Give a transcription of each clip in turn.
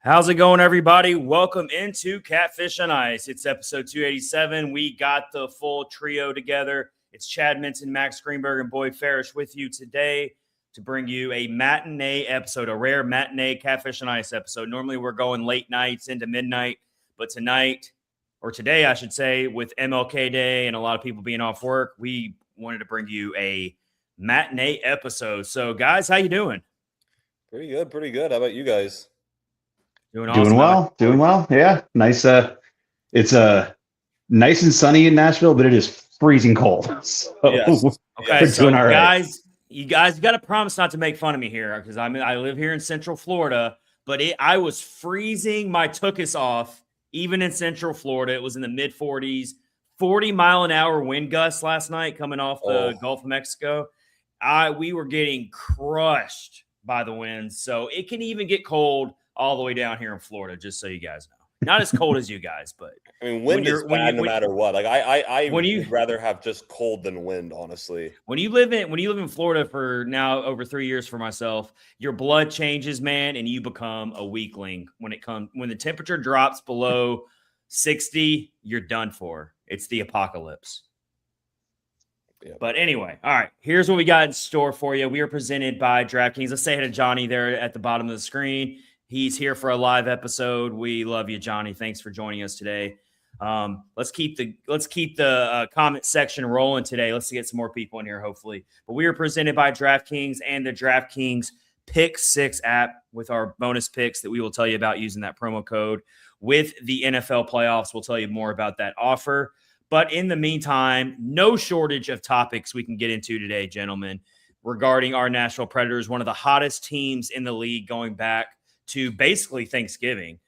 How's it going, everybody? Welcome into Catfish on Ice. It's episode 287. We got the full trio together. It's Chad Minton, Max Greenberg, and Boyd Farrish with you today to bring you a matinee episode, a rare matinee Catfish on Ice episode. Normally, we're going late nights into midnight, but tonight, or today, I should say, with MLK Day and a lot of people being off work, we wanted to bring you a matinee episode. So, guys, how you doing? Pretty good. How about you guys? Doing awesome. Doing well. Yeah. Nice. It's nice and sunny in Nashville, but it is freezing cold. So yes. Okay, we're so doing all right. you guys got to promise not to make fun of me here because I live here in Central Florida, but I was freezing my tuchus off even in Central Florida. It was in the mid 40s, 40-mile-an-hour wind gusts last night coming off the Gulf of Mexico. We were getting crushed by the winds, so it can even get cold all the way down here in Florida, just so you guys know. Not as cold as you guys, but I mean, wind is bad no matter what. Like I would rather have just cold than wind, honestly. When you live in Florida for now over 3 years for myself, your blood changes, man, and you become a weakling when the temperature drops below 60, you're done for. It's the apocalypse. Yep. But anyway, all right, here's what we got in store for you. We are presented by DraftKings. Let's say hi to Johnny there at the bottom of the screen. He's here for a live episode. We love you, Johnny. Thanks for joining us today. Let's keep the comment section rolling today. Let's get some more people in here, hopefully. But we are presented by DraftKings and the DraftKings Pick 6 app with our bonus picks that we will tell you about using that promo code. With the NFL playoffs, we'll tell you more about that offer. But in the meantime, no shortage of topics we can get into today, gentlemen, regarding our Nashville Predators, one of the hottest teams in the league going back to basically Thanksgiving.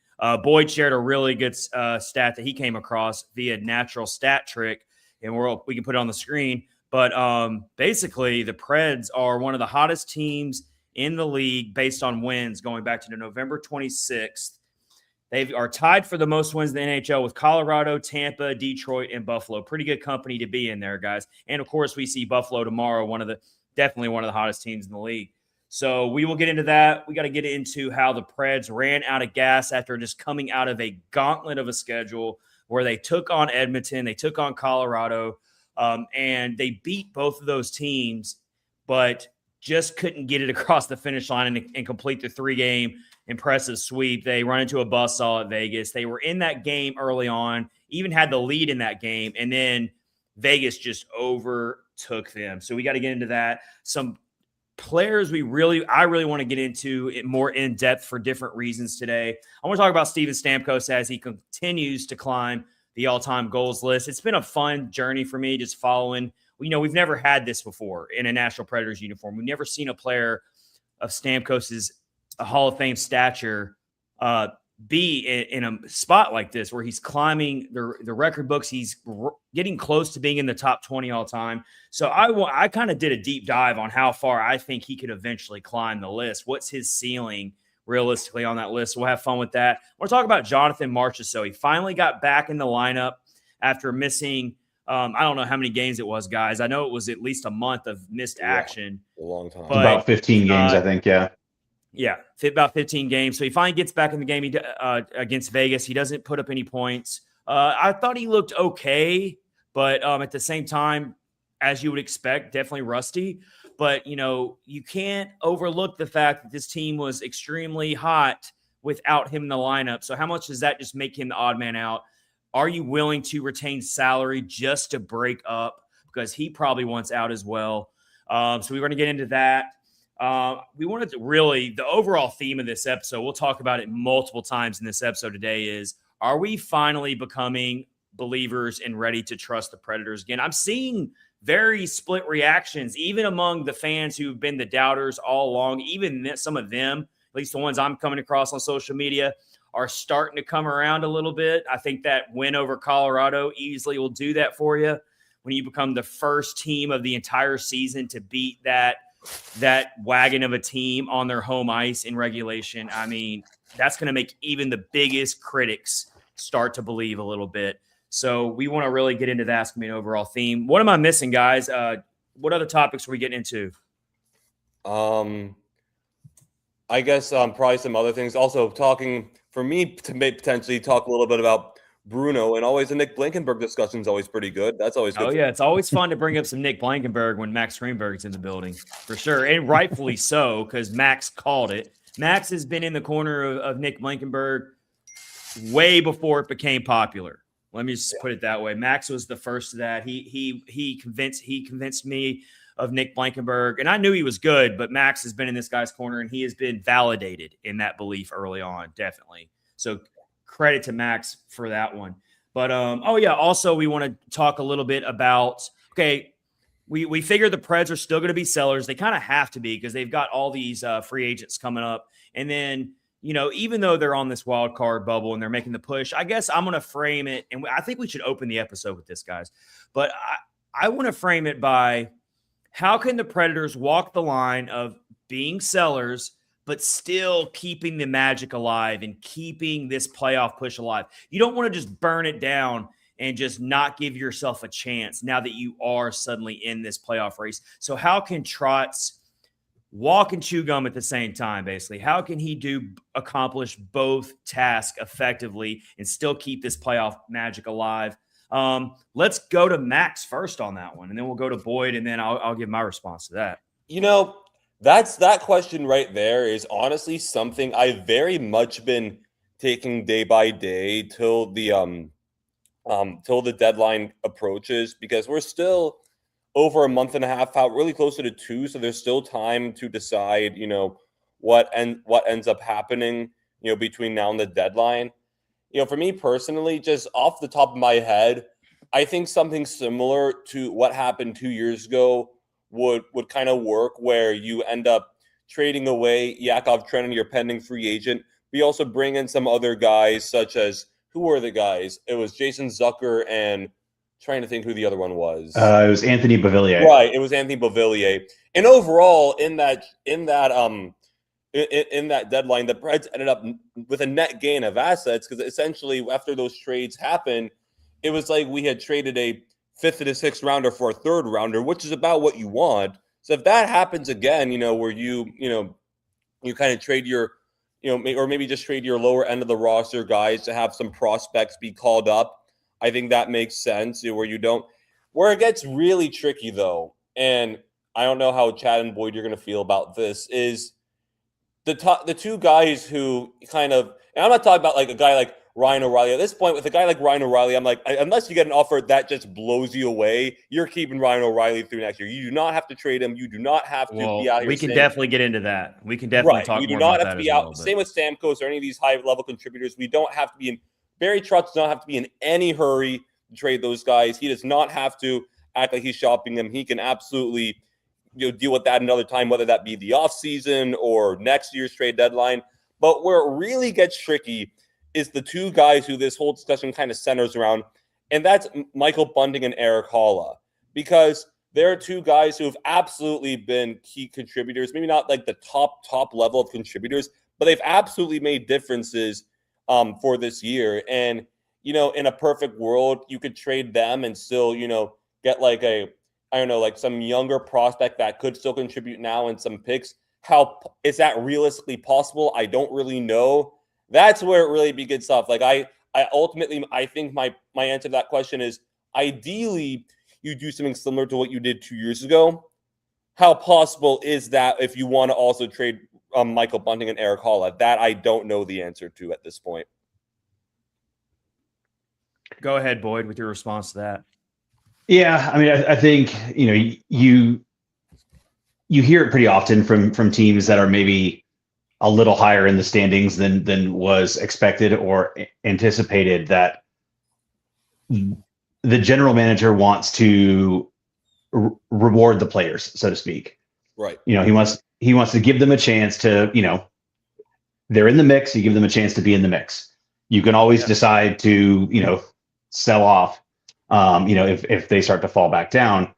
Boyd shared a really good stat that he came across via natural stat trick, and we can put it on the screen. But basically, the Preds are one of the hottest teams in the league based on wins going back to November 26th. They are tied for the most wins in the NHL with Colorado, Tampa, Detroit, and Buffalo. Pretty good company to be in there, guys. And, of course, we see Buffalo tomorrow, definitely one of the hottest teams in the league. So we will get into that. We got to get into how the Preds ran out of gas after just coming out of a gauntlet of a schedule where they took on Edmonton, they took on Colorado, and they beat both of those teams, but just couldn't get it across the finish line and complete the 3-game impressive sweep. They run into a buzzsaw at Vegas. They were in that game early on, even had the lead in that game, and then Vegas just overtook them. So we got to get into that. Some players I really want to get into it more in depth for different reasons today. I want to talk about Steven Stamkos as he continues to climb the all-time goals list. It's been a fun journey for me just following. We've never had this before in a Nashville Predators uniform. We've never seen a player of Stamkos's Hall of Fame stature be in a spot like this where he's climbing the record books. He's getting close to being in the top 20 all time. So I kind of did a deep dive on how far I think he could eventually climb the list. What's his ceiling realistically on that list? We'll have fun with that. I want to talk about Jonathan Marchessault. He finally got back in the lineup after missing, I don't know how many games it was, guys. I know it was at least a month of missed action. A long time. But, about 15 games, I think, yeah. Yeah, about 15 games. So he finally gets back in the game against Vegas. He doesn't put up any points. I thought he looked okay, but at the same time, as you would expect, definitely rusty. But, you can't overlook the fact that this team was extremely hot without him in the lineup. So how much does that just make him the odd man out? Are you willing to retain salary just to break up? Because he probably wants out as well. So we're going to get into that. We wanted to the overall theme of this episode, we'll talk about it multiple times in this episode today, is are we finally becoming believers and ready to trust the Predators again? I'm seeing very split reactions, even among the fans who've been the doubters all along. Even some of them, at least the ones I'm coming across on social media, are starting to come around a little bit. I think that win over Colorado easily will do that for you when you become the first team of the entire season to beat that wagon of a team on their home ice in regulation. I mean, that's going to make even the biggest critics start to believe a little bit. So we want to really get into that. It's going to be an overall theme. What am I missing, guys? What other topics are we getting into? I guess probably some other things. Also, talking for me to potentially talk a little bit about Bruno, and always the Nick Blankenburg discussion is always pretty good. That's always good. Oh, yeah. It's always fun to bring up some Nick Blankenburg when Max Greenberg's in the building, for sure. And rightfully so, because Max called it. Max has been in the corner of Nick Blankenburg way before it became popular. Let me just put it that way. Max was the first to that. He convinced me of Nick Blankenburg, and I knew he was good, but Max has been in this guy's corner, and he has been validated in that belief early on, definitely. So credit to Max for that one. But, also we want to talk a little bit about, we figure the Preds are still going to be sellers. They kind of have to be because they've got all these free agents coming up. And then, even though they're on this wild card bubble and they're making the push, I guess I'm going to frame it. And I think we should open the episode with this, guys. But I want to frame it by how can the Predators walk the line of being sellers but still keeping the magic alive and keeping this playoff push alive? You don't want to just burn it down and just not give yourself a chance now that you are suddenly in this playoff race. So how can Trotz walk and chew gum at the same time, basically? How can he accomplish both tasks effectively and still keep this playoff magic alive? Let's go to Max first on that one, and then we'll go to Boyd, and then I'll give my response to that. That question right there is honestly something I've very much been taking day by day till the deadline approaches, because we're still over a month and a half out, really closer to 2. So there's still time to decide, what ends up happening, between now and the deadline. For me personally, just off the top of my head, I think something similar to what happened 2 years ago would kind of work, where you end up trading away Yakov Trenin, your pending free agent. We also bring in some other guys, such as, who were the guys? It was Jason Zucker and trying to think who the other one was. It was Anthony Beauvillier. Right, it was Anthony Beauvillier. And overall, in that deadline, the Preds ended up with a net gain of assets, because essentially after those trades happened, it was like we had traded a 5th and a 6th rounder for a 3rd rounder, which is about what you want. So if that happens again, where you kind of trade your, or maybe just trade your lower end of the roster guys to have some prospects be called up, I think that makes sense. Where it gets really tricky though, and I don't know how Chad and Boyd you're going to feel about this, is the two guys who kind of, and I'm not talking about like a guy like Ryan O'Reilly. At this point, with a guy like Ryan O'Reilly, I'm like, unless you get an offer that just blows you away, you're keeping Ryan O'Reilly through next year. You do not have to trade him. You do not have to be out here. We can definitely get into that. We can definitely talk more about that. You do not have to be out. Same with Stamkos or any of these high-level contributors. We don't have to be in. Barry Trotz does not have to be in any hurry to trade those guys. He does not have to act like he's shopping them. He can absolutely deal with that another time, whether that be the offseason or next year's trade deadline. But where it really gets tricky is the two guys who this whole discussion kind of centers around, and that's Michael Bunting and Eric Haula, because they're two guys who have absolutely been key contributors, maybe not like the top level of contributors, but they've absolutely made differences for this year. And, in a perfect world, you could trade them and still, get like some younger prospect that could still contribute now and some picks. How is that realistically possible? I don't really know. That's where it really begins tough. Like I think my answer to that question is, ideally you do something similar to what you did 2 years ago. How possible is that if you want to also trade Michael Bunting and Eric Haula? That I don't know the answer to at this point. Go ahead, Boyd, with your response to that. Yeah, I mean, I think you hear it pretty often from teams that are maybe a little higher in the standings than was expected or anticipated, that the general manager wants to reward the players, so to speak. Right. He wants to give them a chance to, they're in the mix. You give them a chance to be in the mix. You can always decide to, sell off, if they start to fall back down.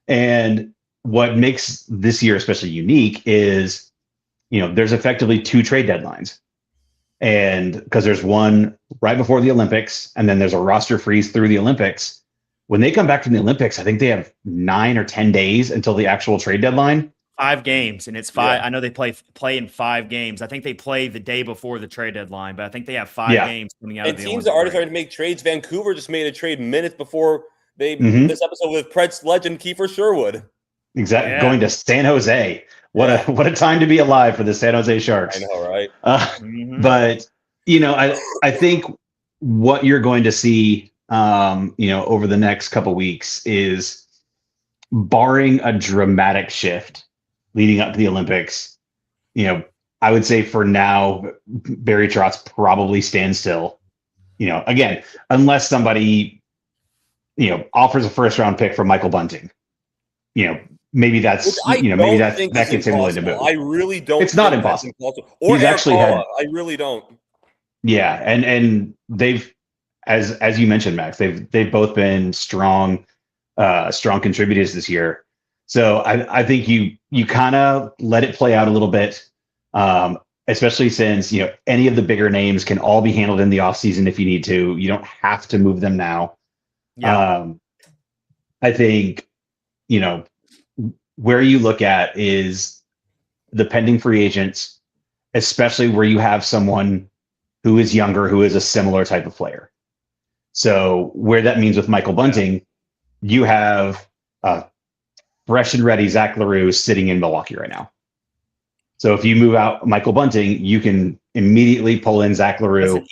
And what makes this year especially unique is, there's effectively 2 trade deadlines. And because there's one right before the Olympics, and then there's a roster freeze through the Olympics. When they come back from the Olympics, I think they have 9 or 10 days until the actual trade deadline. 5 games, and it's 5. Yeah. I know they play in 5 games. I think they play the day before the trade deadline, but I think they have 5 Yeah. games coming out And of the teams Olympic are already break. starting to make trades. Vancouver just made a trade minutes before they Mhm. this episode with Preds legend Kiefer Sherwood. Exactly. Yeah. Going to San Jose. What Yeah. a time to be alive for the San Jose Sharks. I know, right? Mhm. But I think what you're going to see, over the next couple weeks is, barring a dramatic shift leading up to the Olympics, I would say for now, Barry Trotz probably stands still. Again, unless somebody, offers a first round pick for Michael Bunting, maybe that's, Which I maybe don't think that is gets him willing to move. impossible. I really don't. It's not think that's impossible. Or He's Eric actually had- Paula. I really don't. Yeah, and they've, as you mentioned, Max, they've both been strong contributors this year. So I think you kind of let it play out a little bit, especially since any of the bigger names can all be handled in the offseason if you need to. You don't have to move them now. Yeah. I think where you look at is the pending free agents, especially where you have someone who is younger, who is a similar type of player. So where that means with Michael Bunting, you have fresh and ready Zach LaRue sitting in Milwaukee right now. So if you move out Michael Bunting, you can immediately pull in Zach LaRue.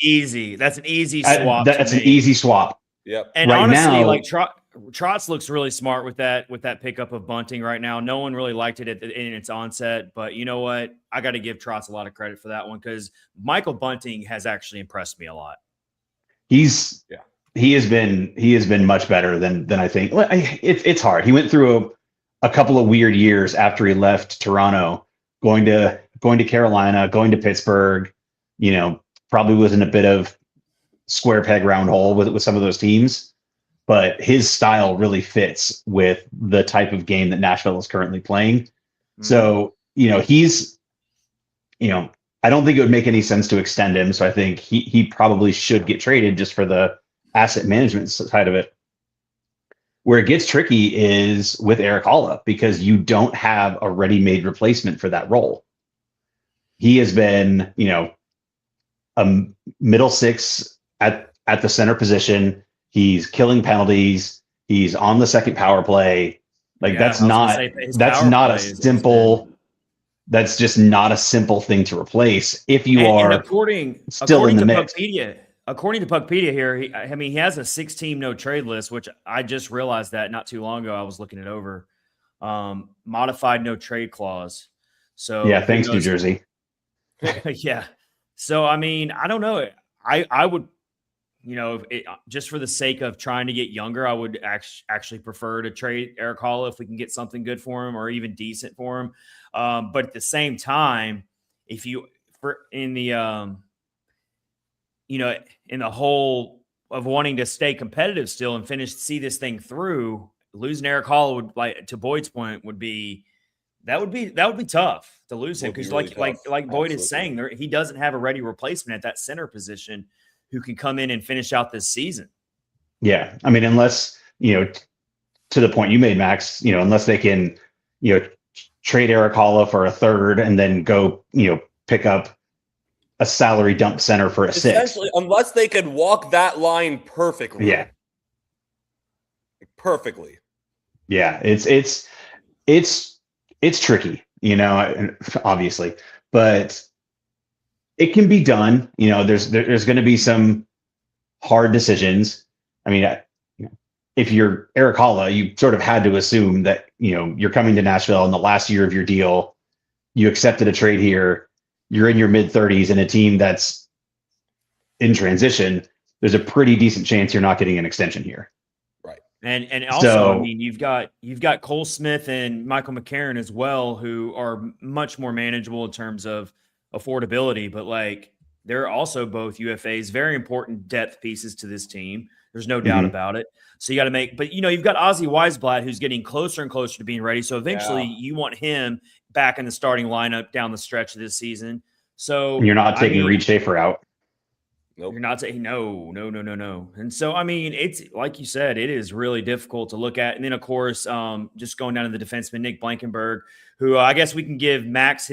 That's an easy swap. That's an easy swap. Yep. And right honestly, now, like Trotz looks really smart with that pickup of Bunting right now. No one really liked it in its onset, but you know what? I got to give Trotz a lot of credit for that one, because Michael Bunting has actually impressed me a lot. He has been much better than I think. It's hard. He went through a couple of weird years after he left Toronto, going to Carolina, going to Pittsburgh. Probably was in a bit of square peg round hole with some of those teams, but his style really fits with the type of game that Nashville is currently playing. Mm-hmm. So he's I don't think it would make any sense to extend him. So I think he probably should get traded just for the asset management side of it. Where it gets tricky is with Eric Holla, because you don't have a ready-made replacement for that role. He has been, a middle six at the center position. He's killing penalties. He's on the second power play. That's just not a simple thing to replace if you are still in the mix. According to Puckpedia here, he has a 6-team no trade list, which I just realized that not too long ago. I was looking it over. Modified no trade clause. So yeah, thanks, New Jersey. Yeah. So I mean, I don't know. I would, just for the sake of trying to get younger, I would actually prefer to trade Eric Holla if we can get something good for him or even decent for him. But at the same time, in the whole of wanting to stay competitive still and see this thing through, losing Eric Holla would, like to Boyd's point, would be tough to lose him, because really like Boyd is saying, he doesn't have a ready replacement at that center position who can come in and finish out this season. Yeah, I mean, unless to the point you made, Max, unless they can trade Eric Holla for a third and then go pick up a salary dump center for a sixth. Unless they could walk that line perfectly. Yeah. Perfectly. Yeah. It's tricky, obviously, but it can be done. There's going to be some hard decisions. I mean, if you're Eric Holla, you sort of had to assume that, you're coming to Nashville in the last year of your deal. You accepted a trade here. You're in your mid-30s in a team that's in transition. There's a pretty decent chance you're not getting an extension here. Right. And also, I mean, you've got Cole Smith and Michael McCarron as well, who are much more manageable in terms of affordability, but they're also both UFAs, very important depth pieces to this team. There's no doubt about it. So you got to but you've got Ozzy Weisblatt, who's getting closer and closer to being ready. So eventually you want him back in the starting lineup down the stretch of this season. So and you're not taking Reed Schaefer out. Nope. You're not saying no. And so, I mean, it's like you said, it is really difficult to look at. And then, of course, just going down to the defenseman, Nick Blankenberg, who I guess we can give Max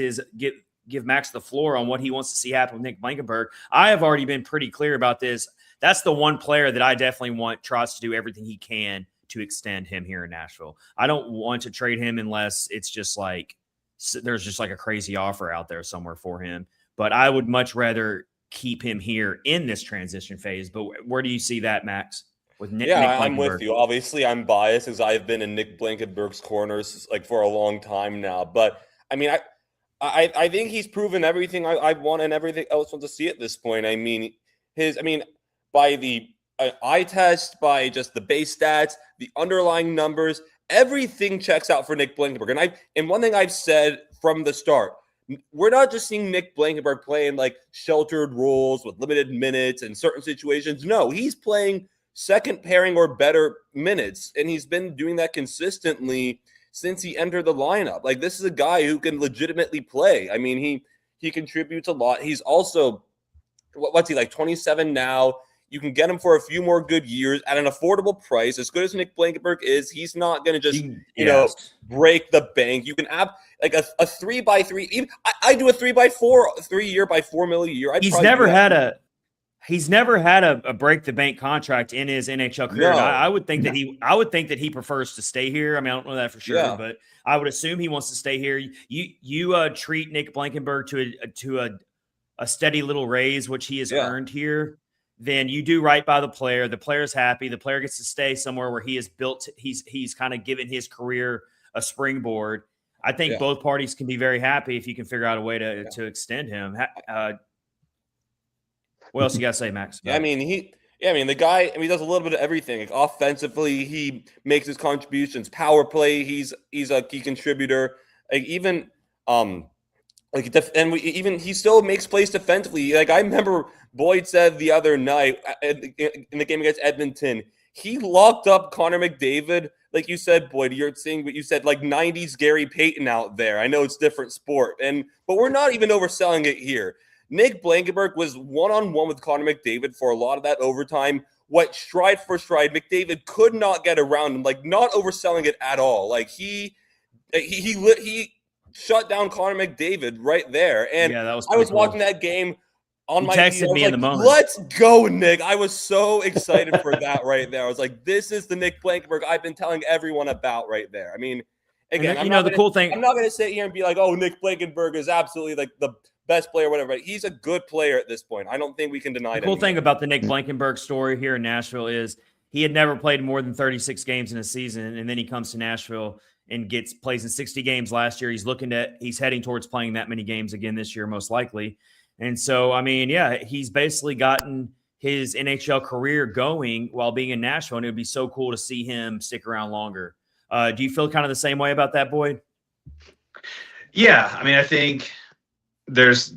give Max the floor on what he wants to see happen with Nick Blankenberg. I have already been pretty clear about this. That's the one player that I definitely want Trotz to do everything he can to extend him here in Nashville. I don't want to trade him unless it's just like there's just like a crazy offer out there somewhere for him. But I would much rather keep him here in this transition phase. But where do you see that, Max? With Nick I'm with you. Obviously, I'm biased because I've been in Nick Blankenberg's corners like for a long time now. But I mean, I think he's proven everything I want and everything else want to see at this point. I mean, by the eye test, by just the base stats, the underlying numbers, everything checks out for Nick Blankenberg. And one thing I've said from the start, we're not just seeing Nick Blankenberg playing like sheltered roles with limited minutes in certain situations. No, he's playing second pairing or better minutes, and he's been doing that consistently since he entered the lineup. Like, this is a guy who can legitimately play. I mean, he contributes a lot. He's also, what's he, like 27 now? You can get him for a few more good years at an affordable price. As good as Nick Blankenberg is, he's not going to just, break the bank. You can have like a 3x3. Even I do a 3x4, 3 year by $4 million a year. He's never had a break the bank contract in his NHL career. No. I would think that he prefers to stay here. I mean, I don't know that for sure, but I would assume he wants to stay here. You treat Nick Blankenberg to a steady little raise, which he has earned here. Then you do right by the player. The player's happy. The player gets to stay somewhere where he has built. He's kind of given his career a springboard. I think both parties can be very happy if you can figure out a way to extend him. What else you got to say, Max? The guy, he does a little bit of everything. Like, offensively, he makes his contributions. Power play, he's a key contributor. Like, even he still makes plays defensively. Like, I remember Boyd said the other night in the game against Edmonton, he locked up Connor McDavid. Like you said, Boyd, you're saying what you said, like 90s Gary Payton out there. I know it's different sport, but we're not even overselling it here. Nick Blankenberg was one-on-one with Connor McDavid for a lot of that overtime. What stride for stride, McDavid could not get around him. Like, not overselling it at all. Like, he shut down Connor McDavid right there. And I was cool. Watching that game on my texted me in the moment. Let's go, Nick. I was so excited for that right there. I was like, this is the Nick Blankenberg I've been telling everyone about right there. I mean, again, cool thing. I'm not going to sit here and be like, oh, Nick Blankenberg is absolutely like the best player, whatever. He's a good player at this point. I don't think we can deny it. The cool thing about the Nick Blankenberg story here in Nashville is he had never played more than 36 games in a season, and then he comes to Nashville and plays in 60 games last year. He's heading towards playing that many games again this year, most likely. And so, I mean, he's basically gotten his NHL career going while being in Nashville, and it would be so cool to see him stick around longer. Do you feel kind of the same way about that, Boyd? Yeah, I mean, I think there's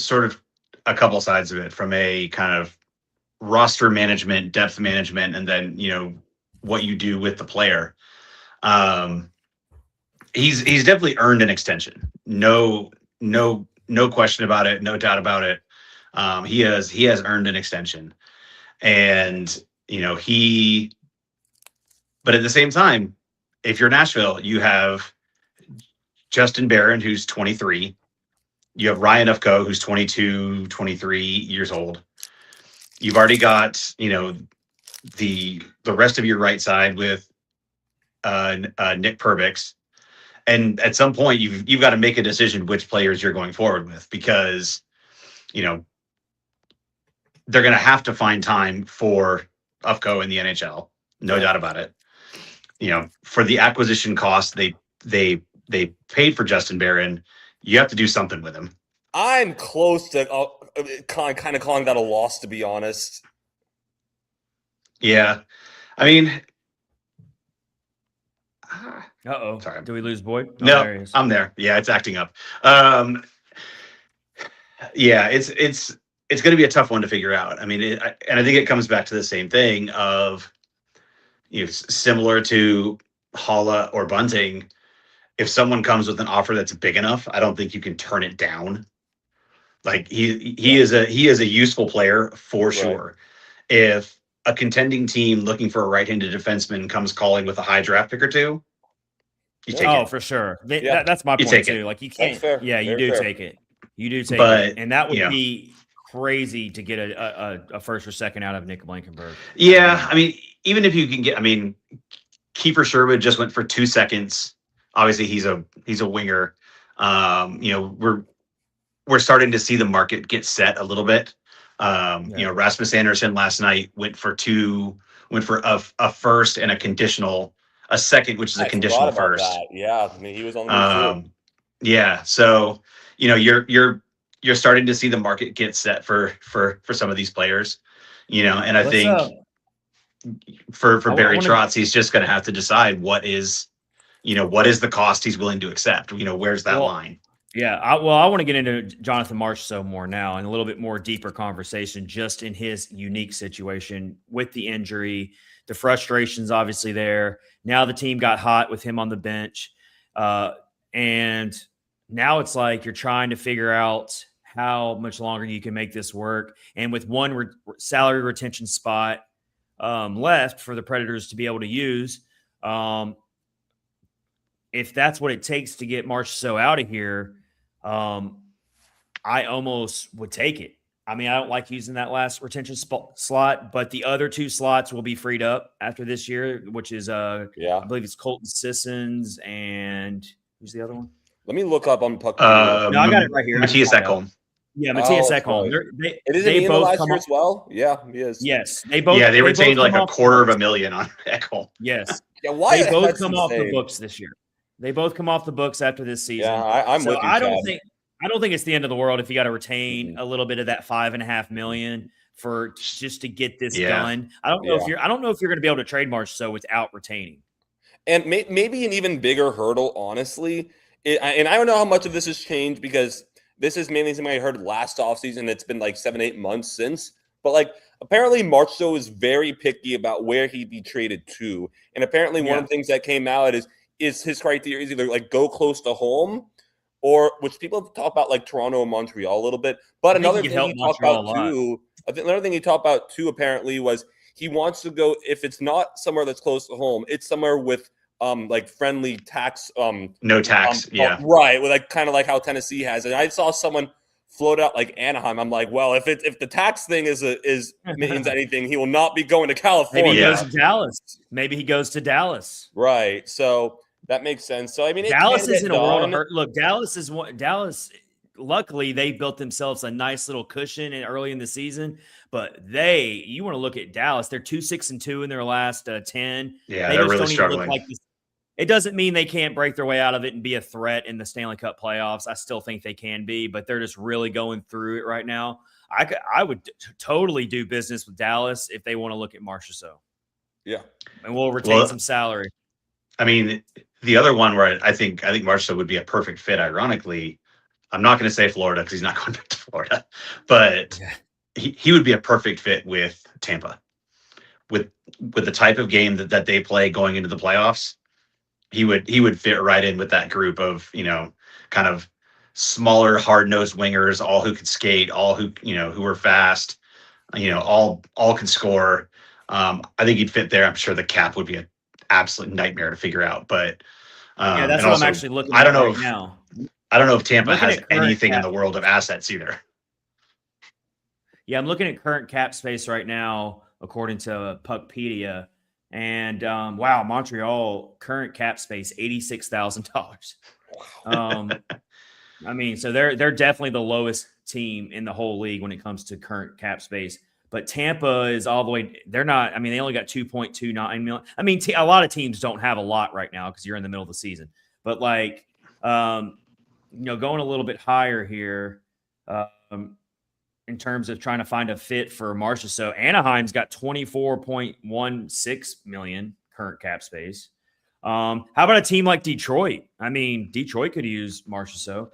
sort of a couple sides of it, from a kind of roster management, depth management, and then, what you do with the player. He's definitely earned an extension. No question about it. No doubt about it. He has earned an extension, and but at the same time, if you're Nashville, you have Justin Barron, who's 23. You have Ryan Ufko, who's 22, 23 years old. You've already got, the rest of your right side with Nick Perbix. And at some point, you've got to make a decision which players you're going forward with, because, they're going to have to find time for Ufko in the NHL. No doubt about it. For the acquisition cost, they paid for Justin Barron. You have to do something with him. I'm close to kind of calling that a loss, to be honest. Yeah. I mean, uh-oh. Sorry. Do we lose Boyd? No, I'm there. Yeah, it's acting up. Yeah, it's going to be a tough one to figure out. I mean, and I think it comes back to the same thing of, similar to Holla or Bunting. If someone comes with an offer that's big enough, I don't think you can turn it down. Like he is a useful player for sure. If a contending team looking for a right-handed defenseman comes calling with a high draft pick or two, you take it. For sure. That's my point too. Like you can't. Yeah, you do take it. You do take it, and that would be crazy to get a first or second out of Nick Blankenburg. Yeah, I mean, even if you can get, I mean, Kiefer Sherwood just went for 2 seconds. Obviously, he's a winger. We're starting to see the market get set a little bit. Rasmus Anderson last night went for a first and a second, which is a conditional first. That. Yeah, I mean, he was on the move too. Yeah, so you're starting to see the market get set for some of these players, and I think for Barry Trotz, he's just going to have to decide what is the cost he's willing to accept. Where's that line? Yeah, I want to get into Jonathan Marchessault more now and a little bit more deeper conversation just in his unique situation with the injury, the frustrations obviously there. Now the team got hot with him on the bench, and now it's like you're trying to figure out how much longer you can make this work. And with one salary retention spot left for the Predators to be able to use, if that's what it takes to get Marchessault out of here, I almost would take it. I mean, I don't like using that last retention slot, but the other 2 slots will be freed up after this year, which is I believe it's Colton Sissons and who's the other one? Let me look up on Puck. No, I got it right here. Matthias Ekholm. Yeah, Matthias Ekholm. They both come as well. Yeah, he is. Yes, they both. Yeah, they retained like $250,000 on Ekholm. Yes. Yeah, why they both come off the books this year? They both come off the books after this season. Yeah, I'm with you, I don't think it's the end of the world if you got to retain a little bit of that $5.5 million for just to get this done. I don't know if you're going to be able to trade Marchessault without retaining. And maybe an even bigger hurdle, honestly. And I don't know how much of this has changed because this is mainly something I heard last offseason. It's been like 7-8 months since. But like apparently Marchessault is very picky about where he'd be traded to. And apparently one of the things that came out is his criteria is either like go close to home or which people talk about like Toronto and Montreal a little bit. But another thing he talked about too, apparently was he wants to go if it's not somewhere that's close to home, it's somewhere with like friendly tax no tax. Right. With like kind of like how Tennessee has it. I saw someone float out like Anaheim. I'm like, well, if the tax thing is means anything, he will not be going to California. Maybe he goes to Dallas. Maybe he goes to Dallas. Right. So that makes sense. So I mean, Dallas is in a world of hurt. Look, Dallas. Luckily, they built themselves a nice little cushion early in the season. But you want to look at Dallas. They're 2-6-2 in their last 10. Yeah, they're really struggling. It doesn't mean they can't break their way out of it and be a threat in the Stanley Cup playoffs. I still think they can be, but they're just really going through it right now. I would totally do business with Dallas if they want to look at Marchessault. Yeah, and we'll retain some salary. I mean, the other one where I think Marchessault would be a perfect fit. Ironically, I'm not going to say Florida because he's not going back to Florida, but he would be a perfect fit with Tampa, with the type of game that they play going into the playoffs. He would fit right in with that group of kind of smaller, hard-nosed wingers, all who could skate, all who are fast, all can score. I think he'd fit there. I'm sure the cap would be an absolute nightmare to figure out, but that's what I'm actually looking at I don't know now. I don't know if Tampa has anything in the world of assets either. Yeah, I'm looking at current cap space right now, according to Puckpedia. And wow, Montreal current cap space $86,000. I mean, so they're definitely the lowest team in the whole league when it comes to current cap space. But Tampa is all the way. They're not. I mean, they only got 2.29 million. I mean, a lot of teams don't have a lot right now because you're in the middle of the season. But like, going a little bit higher here. In terms of trying to find a fit for Marchessault, Anaheim's got 24.16 million current cap space. How about a team like Detroit? I mean, Detroit could use Marchessault.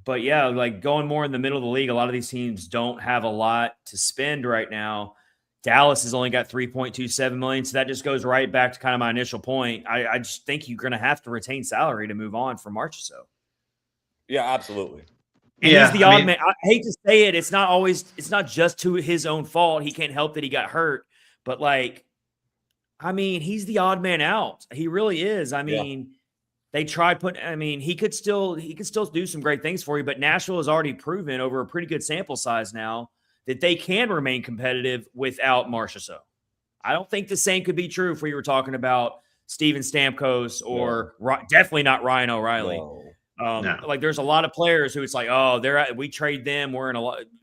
But yeah, like going more in the middle of the league, a lot of these teams don't have a lot to spend right now. Dallas has only got 3.27 million. So that just goes right back to kind of my initial point. I just think you're going to have to retain salary to move on from Marchessault. Yeah, absolutely. And he's the odd man. I hate to say it. It's not just to his own fault. He can't help that he got hurt. But he's the odd man out. He really is. They tried he could still do some great things for you, but Nashville has already proven over a pretty good sample size now that they can remain competitive without Marchessault. I don't think the same could be true if we were talking about Steven Stamkos or definitely not Ryan O'Reilly. No. There's a lot of players who it's we trade them.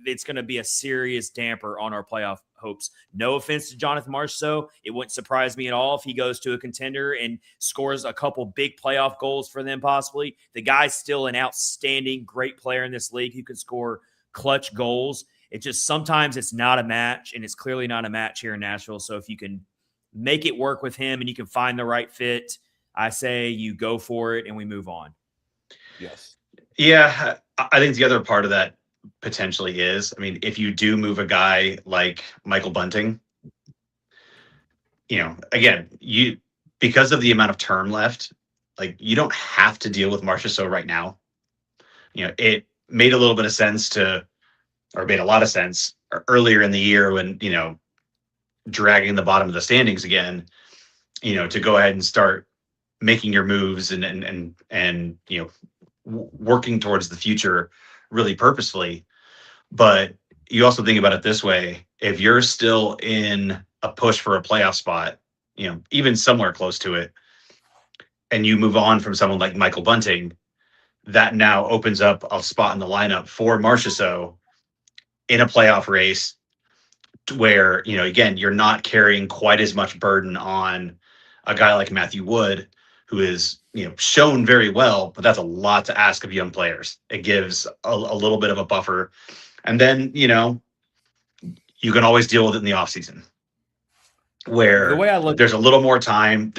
It's going to be a serious damper on our playoff hopes. No offense to Jonathan Marchessault. It wouldn't surprise me at all if he goes to a contender and scores a couple big playoff goals for them possibly. The guy's still an outstanding, great player in this league who can score clutch goals. It just sometimes it's not a match, and it's clearly not a match here in Nashville. So if you can make it work with him and you can find the right fit, I say you go for it and we move on. Yes. Yeah, I think the other part of that potentially is, if you do move a guy like Michael Bunting, again, because of the amount of term left, you don't have to deal with Marchessault right now. It made a little bit of sense made a lot of sense earlier in the year when, dragging the bottom of the standings again, to go ahead and start making your moves and working towards the future really purposefully. But you also think about it this way: if you're still in a push for a playoff spot, even somewhere close to it, and you move on from someone like Michael Bunting, that now opens up a spot in the lineup for Marchessault in a playoff race where, again, you're not carrying quite as much burden on a guy like Matthew Wood, who is, shown very well, but that's a lot to ask of young players. It gives a little bit of a buffer. And then, you can always deal with it in the offseason where there's a little more time.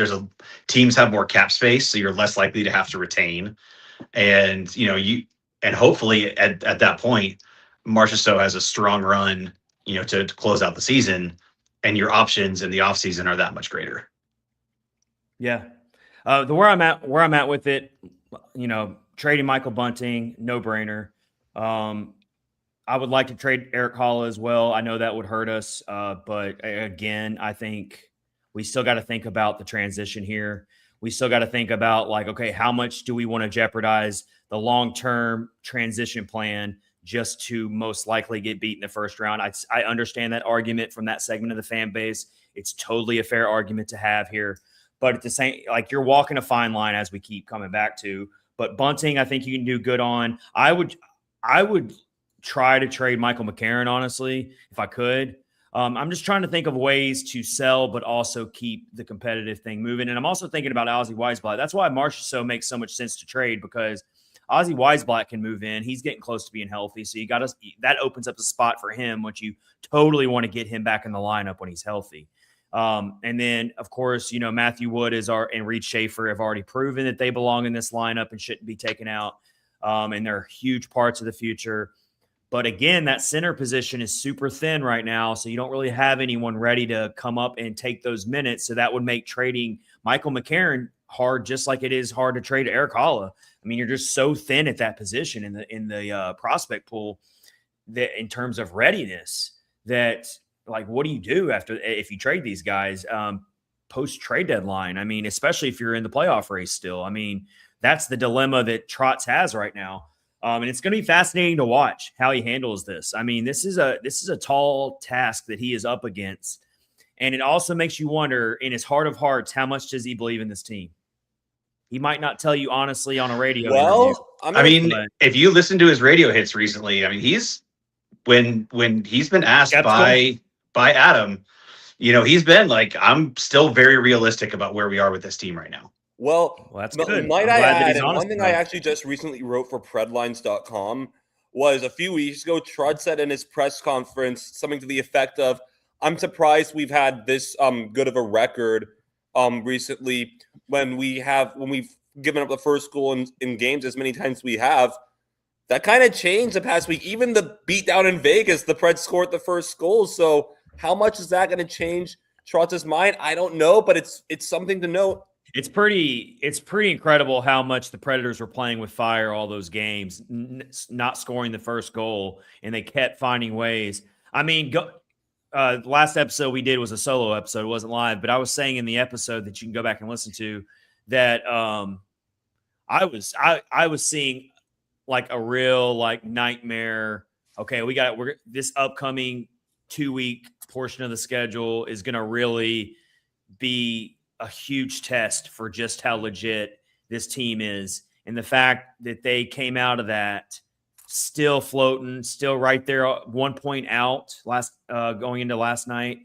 Teams have more cap space, so you're less likely to have to retain. And, and hopefully at that point, Marchessault has a strong run, to close out the season, and your options in the offseason are that much greater. Yeah. Where I'm at with it, trading Michael Bunting, no brainer. I would like to trade Erik Haula as well. I know that would hurt us. But again, I think we still got to think about the transition here. We still got to think about how much do we want to jeopardize the long-term transition plan just to most likely get beat in the first round. I understand that argument from that segment of the fan base. It's totally a fair argument to have here. But at the same, you're walking a fine line, as we keep coming back to. But Bunting, I think you can do good on. I would try to trade Michael McCarron, honestly, if I could. I'm just trying to think of ways to sell, but also keep the competitive thing moving. And I'm also thinking about Ozzy Weisblatt. That's why Marchessault makes so much sense to trade, because Ozzy Weisblatt can move in. He's getting close to being healthy. So that opens up a spot for him, which you totally want to get him back in the lineup when he's healthy. And then, of course, Matthew Wood and Reed Schaefer have already proven that they belong in this lineup and shouldn't be taken out. And they're huge parts of the future. But again, that center position is super thin right now, so you don't really have anyone ready to come up and take those minutes. So that would make trading Michael McCarron hard, just like it is hard to trade Erik Haula. You're just so thin at that position in the prospect pool that in terms of readiness that – what do you do if you trade these guys post trade deadline? Especially if you're in the playoff race still. That's the dilemma that Trotz has right now. And it's going to be fascinating to watch how he handles this. This is a tall task that he is up against. And it also makes you wonder, in his heart of hearts, how much does he believe in this team? He might not tell you honestly on a radio interview. If you listen to his radio hits recently, he's when he's been asked by Adam, he's been I'm still very realistic about where we are with this team right now. Well, that's good. Might I add, and one thing I actually just recently wrote for Predlines.com was a few weeks ago, Trud said in his press conference something to the effect of, I'm surprised we've had this good of a record recently when we've given up the first goal in games as many times as we have. That kind of changed the past week. Even the beatdown in Vegas, the Preds scored the first goal. So how much is that going to change Trotz's mind? I don't know, but it's something to note. It's pretty incredible how much the Predators were playing with fire all those games, not scoring the first goal, and they kept finding ways. I mean, last episode we did was a solo episode, it wasn't live, but I was saying in the episode that you can go back and listen to that I was seeing like a real like nightmare. Okay, we're this upcoming 2-week portion of the schedule is going to really be a huge test for just how legit this team is. And the fact that they came out of that still floating, still right there, 1 point out going into last night.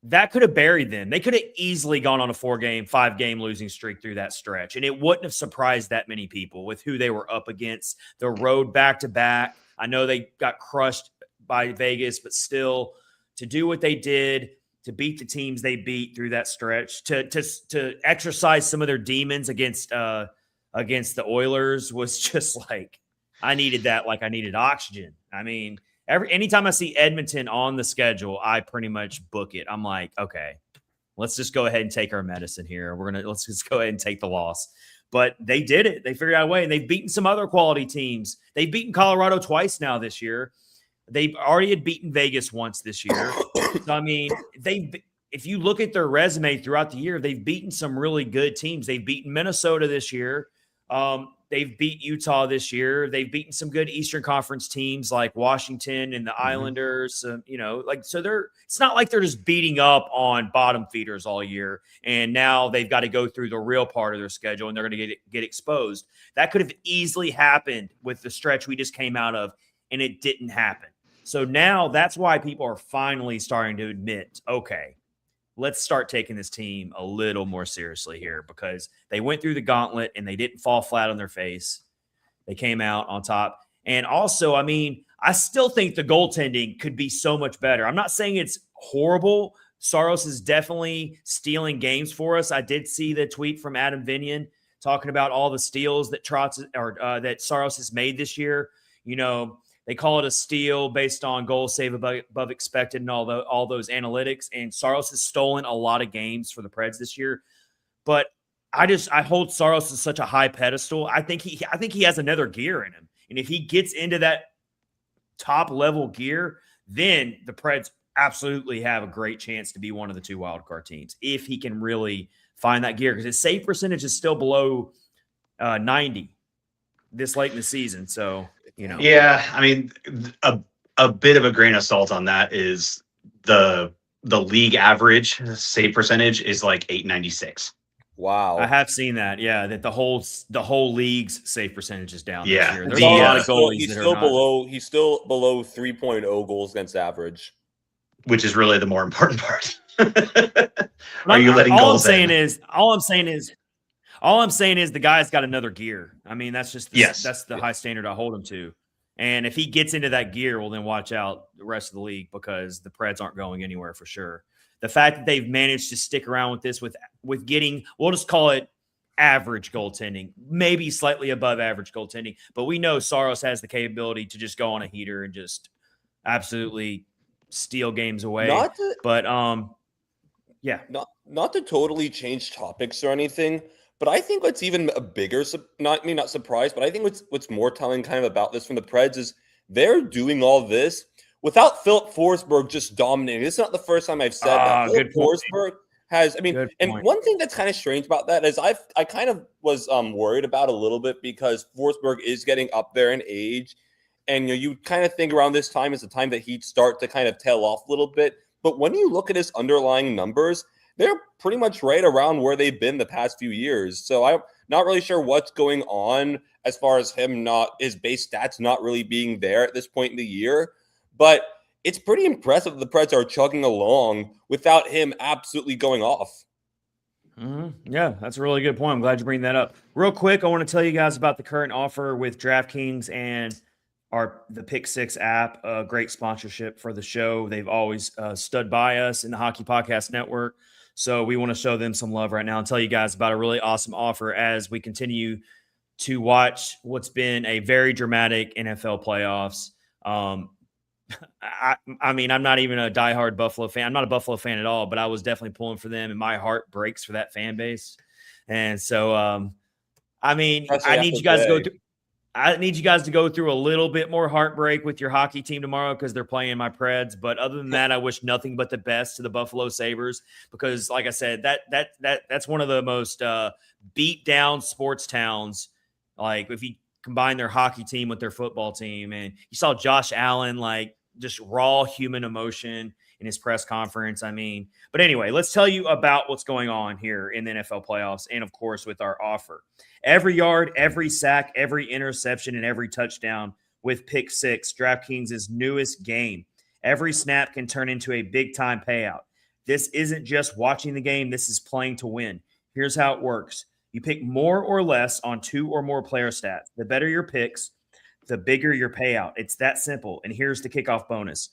That could have buried them. They could have easily gone on a 5-game losing streak through that stretch. And it wouldn't have surprised that many people with who they were up against. The road back-to-back. I know they got crushed by Vegas, but still to do what they did, to beat the teams they beat through that stretch, to exercise some of their demons against the Oilers was just like, I needed that like I needed oxygen. I mean, anytime I see Edmonton on the schedule, I pretty much book it. I'm like, okay, let's just go ahead and take our medicine here. Let's just go ahead and take the loss. But they did it. They figured out a way, and they've beaten some other quality teams. They've beaten Colorado twice now this year. They already had beaten Vegas once this year. So, I mean, if you look at their resume throughout the year, they've beaten some really good teams. They've beaten Minnesota this year. They've beat Utah this year. They've beaten some good Eastern Conference teams like Washington and the Islanders. So it's not like they're just beating up on bottom feeders all year. And now they've got to go through the real part of their schedule, and they're going to get exposed. That could have easily happened with the stretch we just came out of, and it didn't happen. So now that's why people are finally starting to admit, okay, let's start taking this team a little more seriously here, because they went through the gauntlet and they didn't fall flat on their face. They came out on top. And also, I mean, I still think the goaltending could be so much better. I'm not saying it's horrible. Saros is definitely stealing games for us. I did see the tweet from Adam Vinian talking about all the steals that that Saros has made this year. You know, they call it a steal based on goal save above expected and all those analytics. And Saros has stolen a lot of games for the Preds this year. But I hold Saros to such a high pedestal. I think he has another gear in him. And if he gets into that top level gear, then the Preds absolutely have a great chance to be one of the 2 wildcard teams if he can really find that gear, because his save percentage is still below 90 this late in the season. So, you know. Yeah, I mean, a bit of a grain of salt on that is the league average save percentage is like 896. Wow. I have seen that. Yeah, that the whole league's save percentage is down this year. There's a lot of goalies he's that still are below. He's still below 3.0 goals against average, which is really the more important part. Are you letting goals in? All I'm saying is the guy's got another gear. I mean, that's just that's the high standard I hold him to. And if he gets into that gear, well, then watch out the rest of the league, because the Preds aren't going anywhere for sure. The fact that they've managed to stick around with this with getting, we'll just call it average goaltending, maybe slightly above average goaltending, but we know Saros has the capability to just go on a heater and just absolutely steal games away. Not to totally change topics or anything, but I think what's even a bigger, not surprised, but I think what's more telling kind of about this from the Preds is they're doing all this without Philip Forsberg just dominating. This is not the first time I've said that. Philip Forsberg has, one thing that's kind of strange about that is I kind of was worried about a little bit, because Forsberg is getting up there in age, and you kind of think around this time is the time that he'd start to kind of tail off a little bit. But when you look at his underlying numbers, they're pretty much right around where they've been the past few years. So I'm not really sure what's going on as far as his base stats not really being there at this point in the year. But it's pretty impressive the Preds are chugging along without him absolutely going off. Mm-hmm. Yeah, that's a really good point. I'm glad you bring that up. Real quick, I want to tell you guys about the current offer with DraftKings and the Pick 6 app. A great sponsorship for the show. They've always stood by us in the Hockey Podcast Network. So we want to show them some love right now and tell you guys about a really awesome offer as we continue to watch what's been a very dramatic NFL playoffs. I mean, I'm not even a diehard Buffalo fan. I'm not a Buffalo fan at all, but I was definitely pulling for them, and my heart breaks for that fan base. And so, I mean, Especially I need after you guys to go today. through. I need you guys to go through a little bit more heartbreak with your hockey team tomorrow because they're playing my Preds. But other than that, I wish nothing but the best to the Buffalo Sabres because, like I said, that's one of the most beat down sports towns. Like if you combine their hockey team with their football team, and you saw Josh Allen like just raw human emotion in his press conference. I mean, but anyway, let's tell you about what's going on here in the NFL playoffs, and of course with our offer. Every yard, every sack, every interception, and every touchdown with Pick Six, DraftKings' newest game. Every snap can turn into a big-time payout. This isn't just watching the game. This is playing to win. Here's how it works. You pick more or less on 2 or more player stats. The better your picks, the bigger your payout. It's that simple. And here's the kickoff bonus.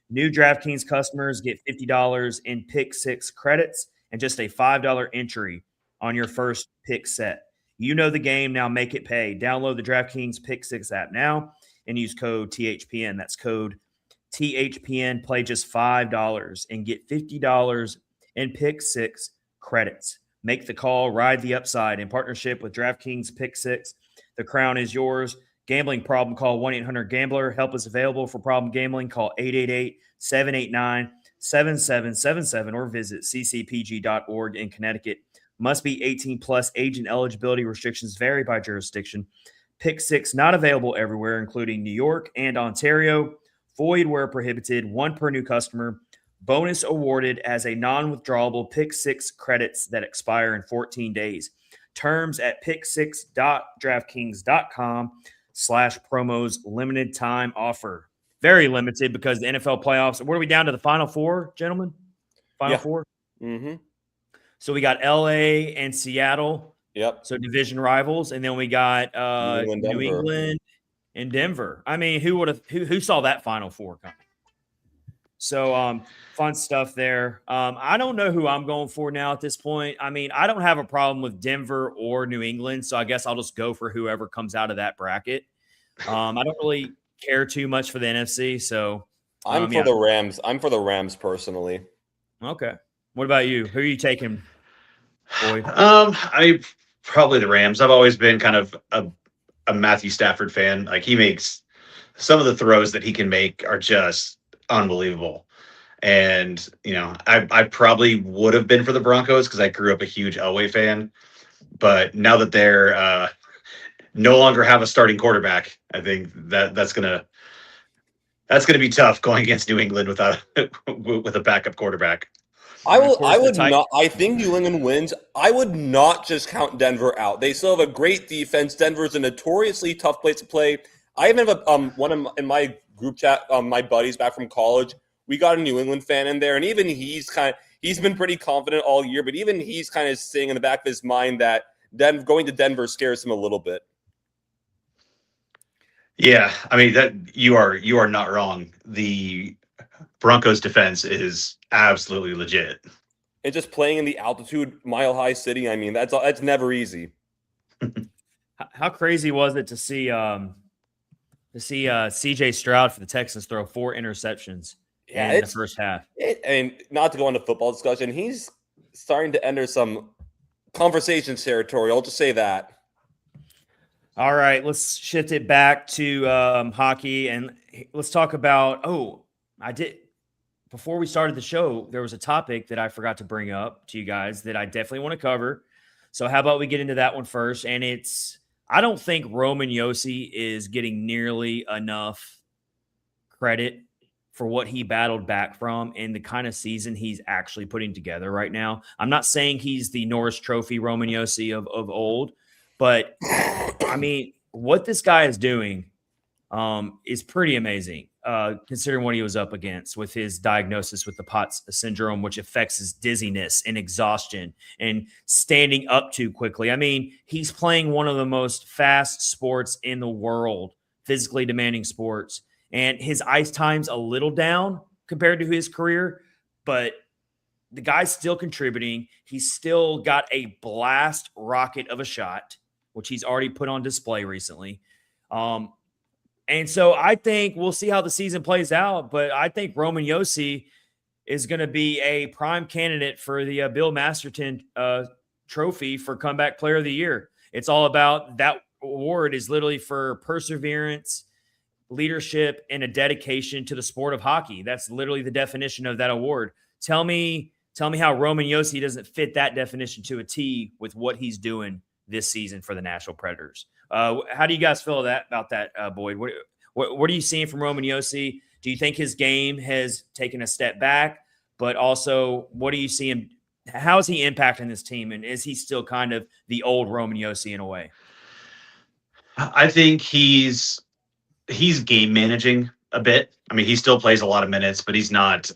New DraftKings customers get $50 in Pick Six credits and just a $5 entry on your first pick set. You know the game, now make it pay. Download the DraftKings Pick Six app now and use code THPN. That's code THPN. Play just $5 and get $50 in Pick Six credits. Make the call, ride the upside in partnership with DraftKings Pick Six. The crown is yours. Gambling problem, call 1-800-GAMBLER. Help is available for problem gambling. Call 888-789-7777 or visit ccpg.org in Connecticut. Must be 18 plus. Age and eligibility restrictions vary by jurisdiction. Pick Six not available everywhere, including New York and Ontario. Void where prohibited. 1 per new customer. Bonus awarded as a non-withdrawable Pick Six credits that expire in 14 days. Terms at pick6.draftkings.com/promos. Limited time offer. Very limited because the NFL playoffs. What are we down to the Final Four, gentlemen? Final Four? Mm-hmm. So we got LA and Seattle. Yep. So division rivals. And then we got New Denver. England and Denver. I mean, who saw that Final Four coming? So fun stuff there. I don't know who I'm going for now at this point. I mean, I don't have a problem with Denver or New England, so I guess I'll just go for whoever comes out of that bracket. I don't really care too much for the NFC, so I'm for the Rams. I'm for the Rams personally. Okay. What about you? Who are you taking, Boyd? I probably the Rams. I've always been kind of a Matthew Stafford fan. Like he makes some of the throws that he can make are just unbelievable. And, you know, I probably would have been for the Broncos because I grew up a huge Elway fan. But now that they're no longer have a starting quarterback, I think that's gonna be tough going against New England with a backup quarterback. I think New England wins. I would not just count Denver out. They still have a great defense. Denver's a notoriously tough place to play. I even have in my group chat, my buddies back from college. We got a New England fan in there, and even he's been pretty confident all year, but even he's kind of saying in the back of his mind that going to Denver scares him a little bit. Yeah, I mean that you are not wrong. The Broncos defense is absolutely legit. And just playing in the altitude, mile-high city, I mean, that's never easy. How crazy was it to see CJ Stroud for the Texans throw 4 interceptions in the first half? And not to go into football discussion, he's starting to enter some conversations territory. I'll just say that. All right, let's shift it back to hockey, and let's talk about. Before we started the show, there was a topic that I forgot to bring up to you guys that I definitely want to cover. So how about we get into that one first? And I don't think Roman Josi is getting nearly enough credit for what he battled back from and the kind of season he's actually putting together right now. I'm not saying he's the Norris Trophy Roman Josi of old, but I mean, what this guy is doing is pretty amazing, considering what he was up against with his diagnosis with the POTS syndrome, which affects his dizziness and exhaustion and standing up too quickly. I mean, he's playing one of the most fast sports in the world, physically demanding sports, and his ice time's a little down compared to his career, but the guy's still contributing. He's still got a blast rocket of a shot, which he's already put on display recently. And so I think we'll see how the season plays out, but I think Roman Josi is going to be a prime candidate for the Bill Masterton trophy for comeback player of the year. It's all about that award is literally for perseverance, leadership, and a dedication to the sport of hockey. That's literally the definition of that award. Tell me how Roman Josi doesn't fit that definition to a T with what he's doing this season for the Nashville Predators. How do you guys feel about that, Boyd? What are you seeing from Roman Josi? Do you think his game has taken a step back? But also, what are you seeing? How is he impacting this team? And is he still kind of the old Roman Josi in a way? I think he's game managing a bit. I mean, he still plays a lot of minutes, but he's not,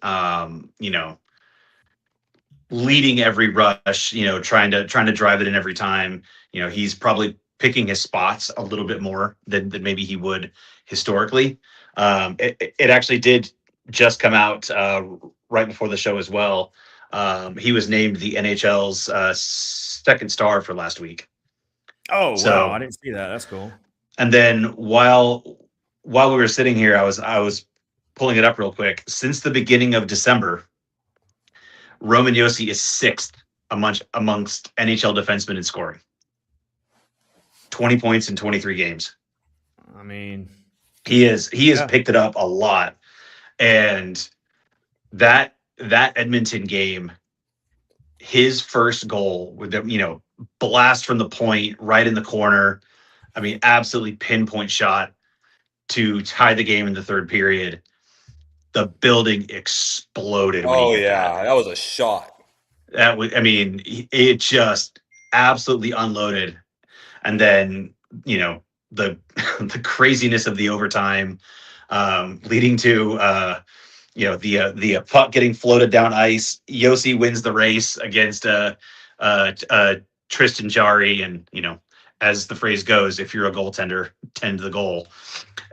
leading every rush, trying to drive it in every time. He's probably picking his spots a little bit more than maybe he would historically. It actually did just come out right before the show as well. He was named the NHL's second star for last week. Oh, wow. I didn't see that. That's cool. And then while we were sitting here, I was pulling it up real quick. Since the beginning of December, Roman Josi is sixth amongst NHL defensemen in scoring. 20 points in 23 games. I mean, he has picked it up a lot. And that Edmonton game, his first goal with the, blast from the point right in the corner. I mean, absolutely pinpoint shot to tie the game in the third period. The building exploded. Oh yeah, that was a shot. It just absolutely unloaded. And then, the craziness of the overtime, leading to the puck getting floated down ice. Josi wins the race against Tristan Jarry, and as the phrase goes, if you're a goaltender, tend to the goal.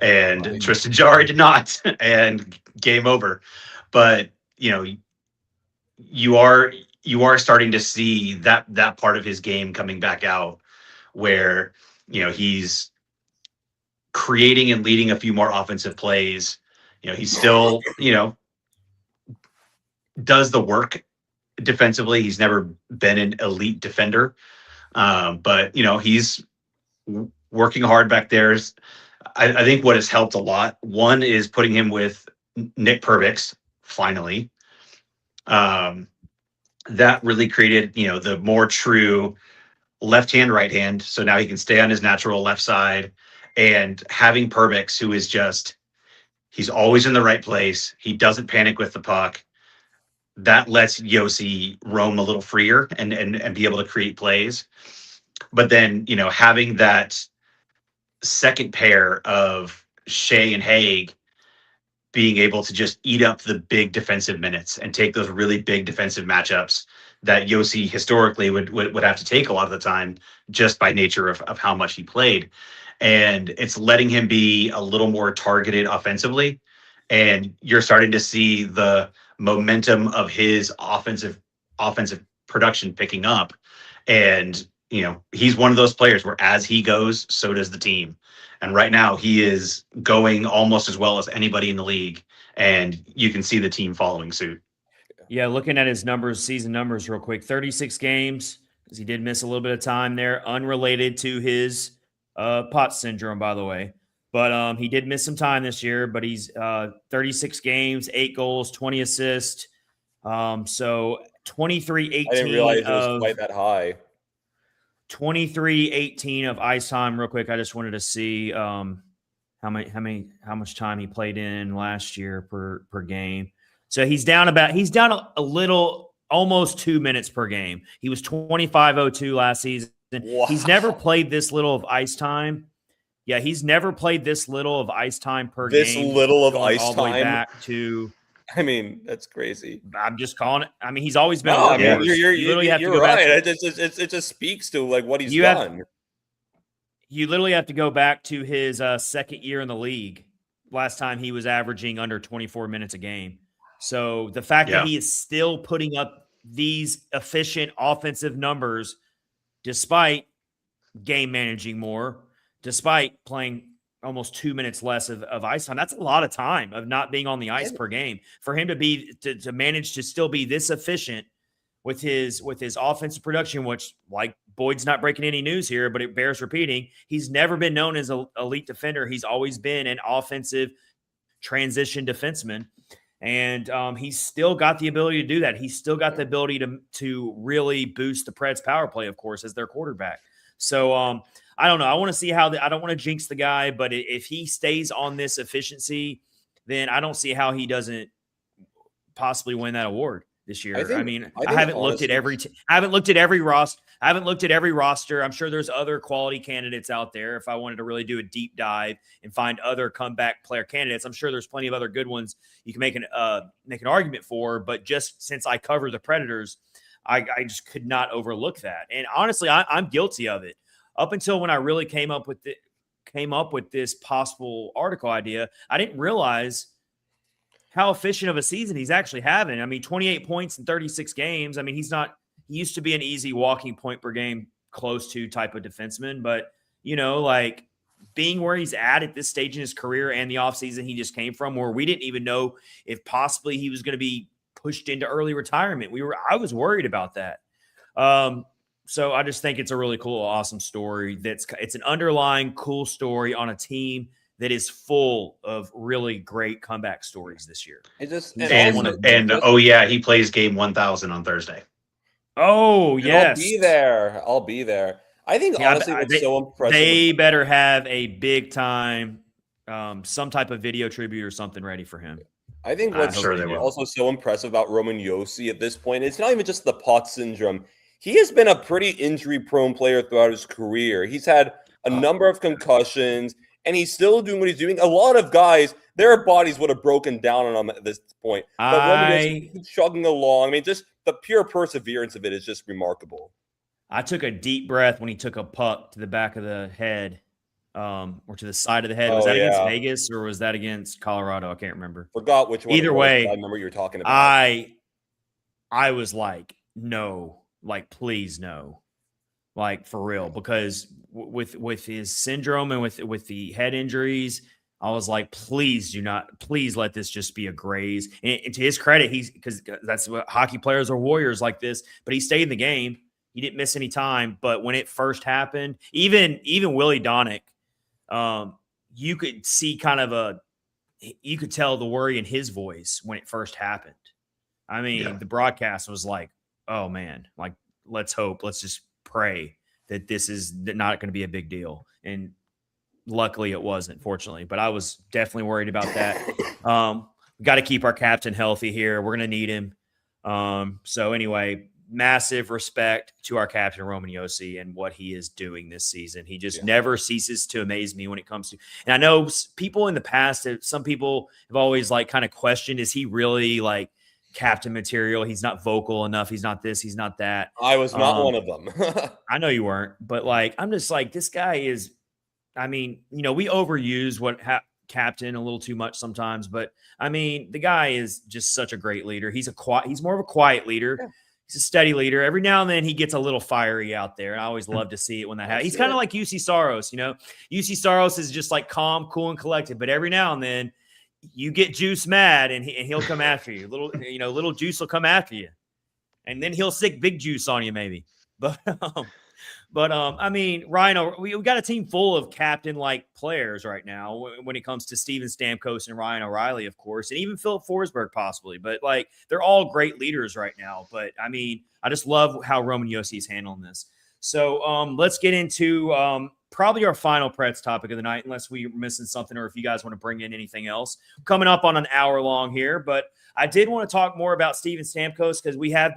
And Tristan Jarry did not, and game over. But you are starting to see that part of his game coming back out, where he's creating and leading a few more offensive plays. He's still does the work defensively. He's never been an elite defender, but he's working hard back there. I think what has helped a lot, one is putting him with Nick Perbix finally. That really created the more true left hand, right hand. So now he can stay on his natural left side, and having Perbix, who is he's always in the right place. He doesn't panic with the puck. That lets Josi roam a little freer and be able to create plays. But then, having that second pair of Shea and Haig being able to just eat up the big defensive minutes and take those really big defensive matchups that Josi historically would have to take a lot of the time, just by nature of how much he played. And it's letting him be a little more targeted offensively. And you're starting to see the momentum of his offensive production picking up. And, he's one of those players where as he goes, so does the team. And right now he is going almost as well as anybody in the league. And you can see the team following suit. Yeah, looking at his season numbers real quick, 36 games, because he did miss a little bit of time there, unrelated to his POTS syndrome, by the way. But he did miss some time this year, but he's 36 games, 8 goals, 20 assists. So 23-18. I didn't realize it was quite that high. 23-18 of ice time. Real quick, I just wanted to see how much time he played in last year per game. So he's down a little, almost 2 minutes per game. He was 25.02 last season. Wow. He's never played this little of ice time. Yeah, he's never played this little of ice time per game. This little of ice all time? All the way back to... that's crazy. I'm just calling it. He's always been. No, you're right. It just speaks to what he's done. You literally have to go back to his second year in the league. Last time he was averaging under 24 minutes a game. So the fact that he is still putting up these efficient offensive numbers, despite game managing more, despite playing almost 2 minutes less of ice time. That's a lot of time of not being on the ice per game. For him to manage to still be this efficient with his offensive production, which, like, Boyd's not breaking any news here, but it bears repeating. He's never been known as an elite defender. He's always been an offensive transition defenseman. And he's still got the ability to do that. He's still got the ability to really boost the Preds power play, of course, as their quarterback. So I don't know. I want to see how I don't want to jinx the guy, but if he stays on this efficiency, then I don't see how he doesn't possibly win that award this year. I haven't looked at every roster. I'm sure there's other quality candidates out there. If I wanted to really do a deep dive and find other comeback player candidates, I'm sure there's plenty of other good ones you can make an argument for. But just since I cover the Predators, I just could not overlook that. And honestly, I'm guilty of it. Up until when I really came up with this possible article idea, I didn't realize how efficient of a season he's actually having. I mean, 28 points in 36 games. I mean, he used to be an easy walking point per game, close to type of defenseman, but like being where he's at this stage in his career and the offseason he just came from, where we didn't even know if possibly he was going to be pushed into early retirement. I was worried about that. So I just think it's a really cool, awesome story. It's an underlying cool story on a team that is full of really great comeback stories this year. He plays game 1000 on Thursday. Oh, yes. I'll be there. I think honestly what's so impressive. They better have a big time, some type of video tribute or something ready for him. I think what's also so impressive about Roman Josi at this point, it's not even just the pot syndrome. He has been a pretty injury-prone player throughout his career. He's had a number of concussions, and he's still doing what he's doing. A lot of guys, their bodies would have broken down on him at this point. But Roman Josi keeps chugging along. I mean, just the pure perseverance of it is just remarkable. I took a deep breath when he took a puck to the back of the head, or to the side of the head. Was that against Vegas or was that against Colorado? I can't remember. Forgot which one. Either way, I remember you were talking about. I was like, no. Like, please no, like for real, because with his syndrome and with the head injuries, I was like, please let this just be a graze. And to his credit, because that's what hockey players are, warriors like this, but he stayed in the game. He didn't miss any time. But when it first happened, even Willie Donick, you could see you could tell the worry in his voice when it first happened. I mean, the broadcast was like, oh man, like, let's just pray that this is not going to be a big deal. And luckily it wasn't, fortunately, but I was definitely worried about that. We got to keep our captain healthy here. We're going to need him. So anyway, massive respect to our captain, Roman Josi, and what he is doing this season. He just never ceases to amaze me when it comes to, and I know people in the past, some people have always like kind of questioned, is he really like captain material? He's not vocal enough. He's not this. He's not that. I was not one of them. I know you weren't, but like, I'm just like, this guy is, I mean, we overuse captain a little too much sometimes, but I mean, the guy is just such a great leader. He's more of a quiet leader. Yeah. He's a steady leader. Every now and then he gets a little fiery out there. And I always love to see it when that happens. He's kind of like Juuse Saros, Juuse Saros is just like calm, cool, and collected, but every now and then you get Juice mad and he'll come after you. Little Juice will come after you, and then he'll stick big Juice on you maybe. But I mean, Ryan, we got a team full of captain-like players right now when it comes to Steven Stamkos and Ryan O'Reilly, of course, and even Philip Forsberg possibly. But like, they're all great leaders right now. But I mean, I just love how Roman Josi is handling this. So let's get into probably our final Preds topic of the night, unless we're missing something or if you guys want to bring in anything else. Coming up on an hour long here, but I did want to talk more about Steven Stamkos because we've had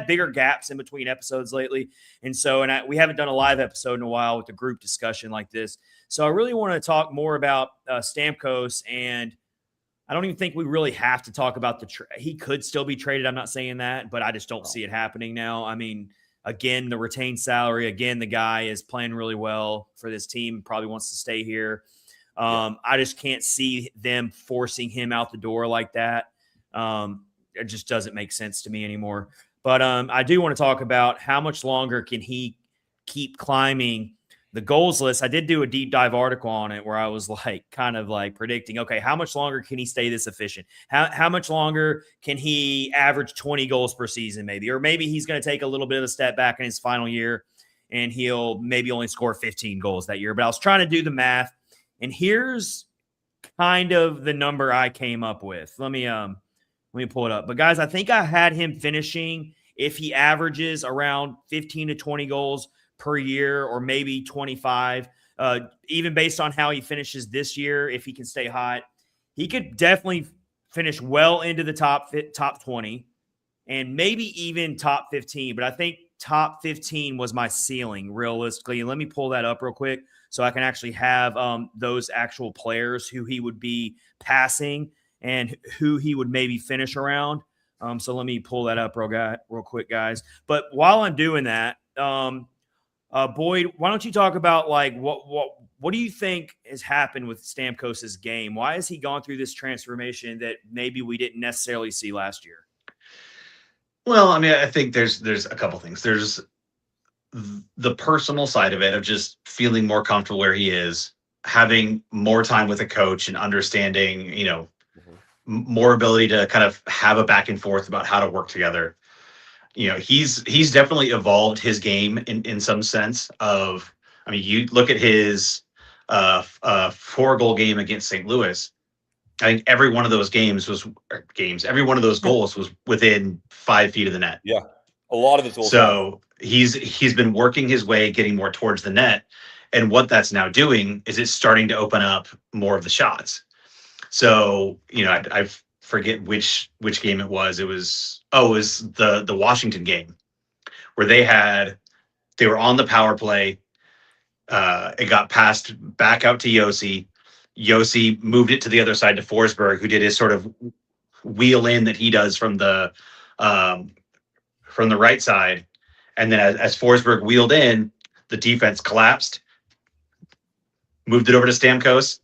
bigger gaps in between episodes lately. And so, we haven't done a live episode in a while with a group discussion like this. So I really want to talk more about Stamkos, and I don't even think we really have to talk about he could still be traded. I'm not saying that, but I just don't see it happening now. I mean, again, the retained salary, again, the guy is playing really well for this team, probably wants to stay here. I just can't see them forcing him out the door like that. It just doesn't make sense to me anymore. But I do want to talk about how much longer can he keep climbing the goals list, I did do a deep dive article on it where I was kind of predicting, okay, how much longer can he stay this efficient? How much longer can he average 20 goals per season maybe? Or maybe he's going to take a little bit of a step back in his final year and he'll maybe only score 15 goals that year. But I was trying to do the math, and here's kind of the number I came up with. Let me pull it up. But guys, I think I had him finishing, if he averages around 15 to 20 goals per year, or maybe 25, even based on how he finishes this year, if he can stay hot, he could definitely finish well into the top 20 and maybe even top 15. But I think top 15 was my ceiling realistically. And let me pull that up real quick so I can actually have those actual players who he would be passing and who he would maybe finish around. So let me pull that up real quick, guys. But while I'm doing that, Boyd, why don't you talk about what do you think has happened with Stamkos's game? Why has he gone through this transformation that maybe we didn't necessarily see last year? Well, I mean, I think there's a couple things. There's the personal side of it, of just feeling more comfortable where he is, having more time with a coach and understanding, more ability to kind of have a back and forth about how to work together. He's definitely evolved his game in some sense of, I mean, you look at his 4-goal game against St. Louis. I think every one of those every one of those goals was within 5 feet of the net. Yeah. A lot of his goals. So he's been working his way, getting more towards the net. And what that's now doing is it's starting to open up more of the shots. So, I forget which game it was. It was the Washington game where they were on the power play. It got passed back out to Josi. Josi moved it to the other side to Forsberg, who did his sort of wheel in that he does from the right side. And then as Forsberg wheeled in, the defense collapsed, moved it over to Stamkos,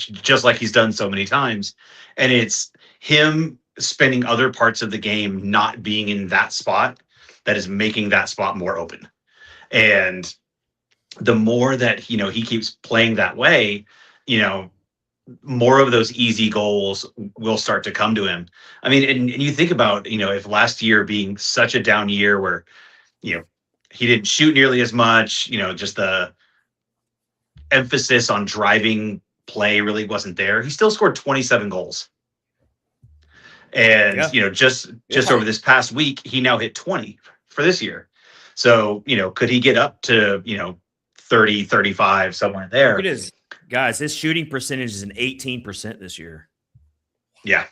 just like he's done so many times. And it's him spending other parts of the game not being in that spot that is making that spot more open. And the more that, he keeps playing that way, more of those easy goals will start to come to him. I mean, and you think about, if last year being such a down year where, he didn't shoot nearly as much, just the emphasis on driving play really wasn't there. He still scored 27 goals. And, just over this past week, he now hit 20 for this year. So, could he get up to, 30, 35, somewhere there? It is. Guys, his shooting percentage is an 18% this year. Yeah.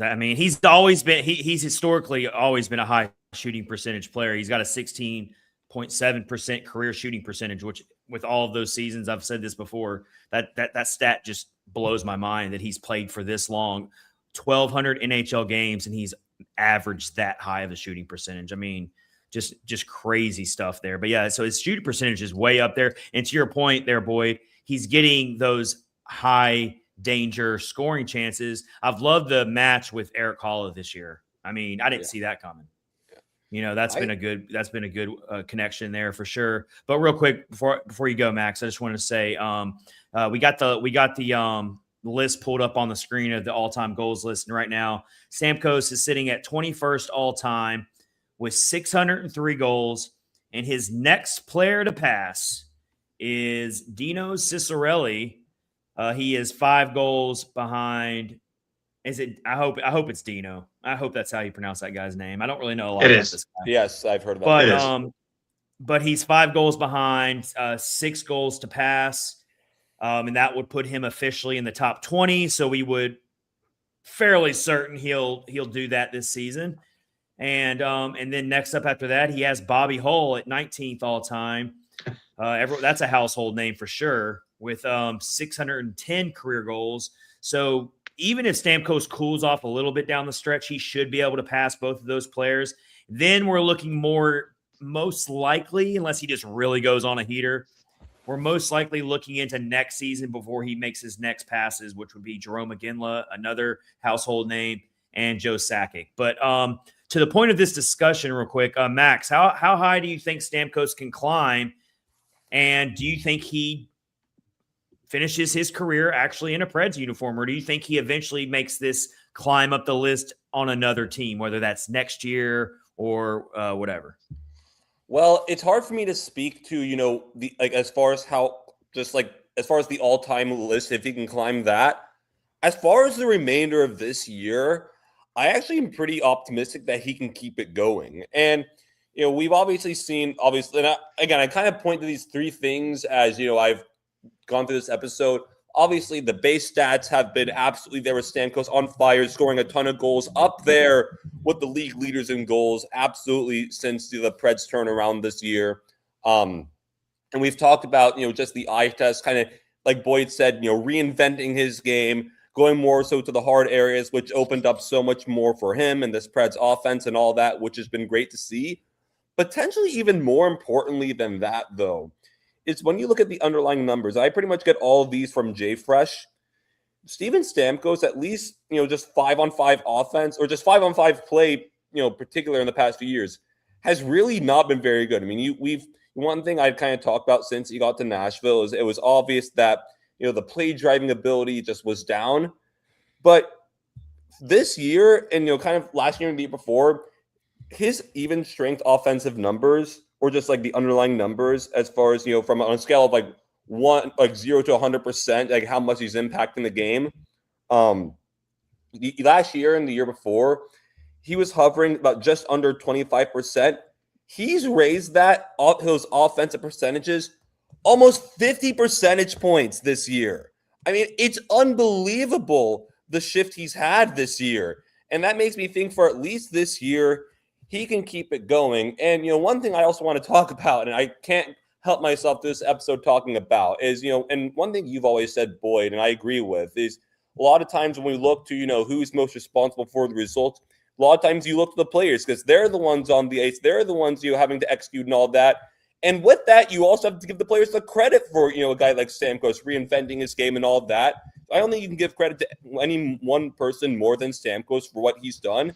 I mean, he's historically always been a high shooting percentage player. He's got a 16.7% career shooting percentage, which with all of those seasons, I've said this before, that stat just blows my mind that he's played for this long, 1,200 NHL games, and he's averaged that high of a shooting percentage. I mean, just crazy stuff there. But yeah, so his shooting percentage is way up there. And to your point there, Boyd, he's getting those high danger scoring chances. I've loved the match with Eric Holla this year. I mean, I didn't see that coming. That's been a good connection there for sure. But real quick before you go, Max, I just want to say we got the list pulled up on the screen of the all-time goals list, and right now Stamkos is sitting at 21st all-time with 603 goals, and his next player to pass is Dino Ciccarelli. He is 5 goals behind. Is it? I hope it's Dino. I hope that's how you pronounce that guy's name. I don't really know a lot about this guy. Yes, I've heard about it. But he's 5 goals behind, 6 goals to pass, and that would put him officially in the top 20. So we would fairly certain he'll do that this season. And then next up after that, he has Bobby Hull at 19th all time. That's a household name for sure, with 610 career goals. So even if Stamkos cools off a little bit down the stretch, he should be able to pass both of those players. Then we're looking most likely, unless he just really goes on a heater, we're most likely looking into next season before he makes his next passes, which would be Jerome McGinley, another household name, and Joe Sakic. But to the point of this discussion real quick, Max, how high do you think Stamkos can climb And do you think he finishes his career actually in a Preds uniform, or do you think he eventually makes this climb up the list on another team, whether that's next year or whatever? Well, it's hard for me to speak to, the as far as as far as the all-time list, if he can climb that. As far as the remainder of this year, I actually am pretty optimistic that he can keep it going. And we've obviously seen, and I kind of point to these three things as I've gone through this episode. Obviously, the base stats have been absolutely there with Stamkos on fire, scoring a ton of goals, up there with the league leaders in goals, absolutely, since the Preds turnaround this year. And we've talked about, just the eye test, kind of like Boyd said, reinventing his game, going more so to the hard areas, which opened up so much more for him and this Preds offense and all that, which has been great to see. Potentially even more importantly than that, though, is when you look at the underlying numbers. I pretty much get all of these from JFresh. Steven Stamkos, at least, just 5-on-5 offense or just 5-on-5 play, particular in the past few years, has really not been very good. I mean, one thing I've kind of talked about since he got to Nashville is it was obvious that, the play driving ability just was down. But this year and, kind of last year and the year before, his even strength offensive numbers, or just like the underlying numbers, as far as, from on a scale of 0 to 100%, like how much he's impacting the game. Last year and the year before, he was hovering about just under 25%. He's raised those offensive percentages almost 50 percentage points this year. I mean, it's unbelievable the shift he's had this year. And that makes me think for at least this year, he can keep it going. And, one thing I also want to talk about, and I can't help myself this episode talking about, is, and one thing you've always said, Boyd, and I agree with, is a lot of times when we look to, who's most responsible for the results, a lot of times you look to the players because they're the ones on the ice. They're the ones, having to execute and all that. And with that, you also have to give the players the credit for, a guy like Stamkos reinventing his game and all that. I don't think you can give credit to any one person more than Stamkos for what he's done.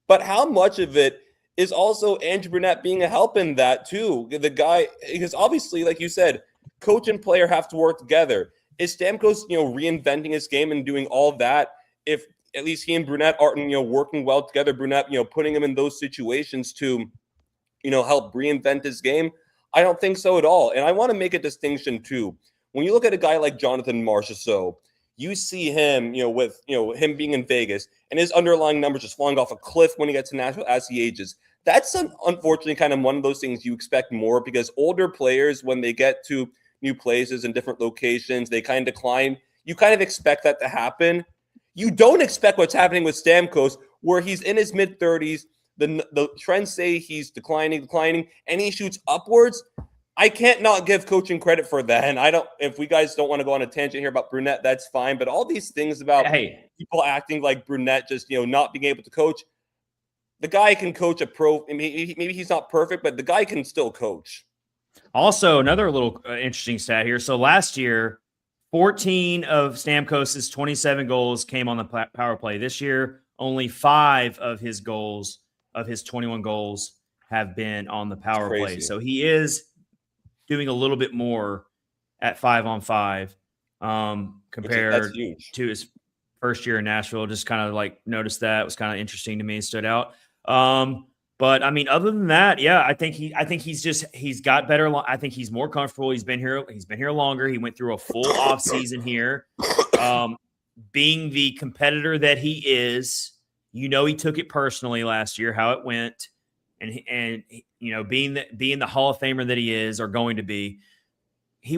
But how much of it is also Andrew Brunette being a help in that too? The guy, because obviously, like you said, coach and player have to work together. Is Stamkos, reinventing his game and doing all that? If at least he and Brunette aren't, working well together, Brunette, putting him in those situations to, help reinvent his game? I don't think so at all. And I want to make a distinction too. When you look at a guy like Jonathan Marchessault, you see him, with, him being in Vegas and his underlying numbers just falling off a cliff when he gets to Nashville as he ages. That's unfortunately kind of one of those things you expect more, because older players, when they get to new places and different locations, they kind of decline. You kind of expect that to happen. You don't expect what's happening with Stamkos, where he's in his mid-30s. The trends say he's declining, and he shoots upwards. I can't not give coaching credit for that. And if we guys don't want to go on a tangent here about Brunette, that's fine. But all these things about people acting like Brunette, just, not being able to coach. The guy can coach a pro. I mean, maybe he's not perfect, but the guy can still coach. Also, another little interesting stat here. So last year, 14 of Stamkos's 27 goals came on the power play. This year, only 5 of his goals, of his 21 goals, have been on the power play. So he is doing a little bit more at 5-on-5 compared to his first year in Nashville. Just kind of noticed that. It was kind of interesting to me. Stood out. But I mean, other than that, yeah, I think he's got better. I think he's more comfortable. He's been here longer. He went through a full off season here. Being the competitor that he is, he took it personally last year, how it went. And being the Hall of Famer that he is, or going to be, he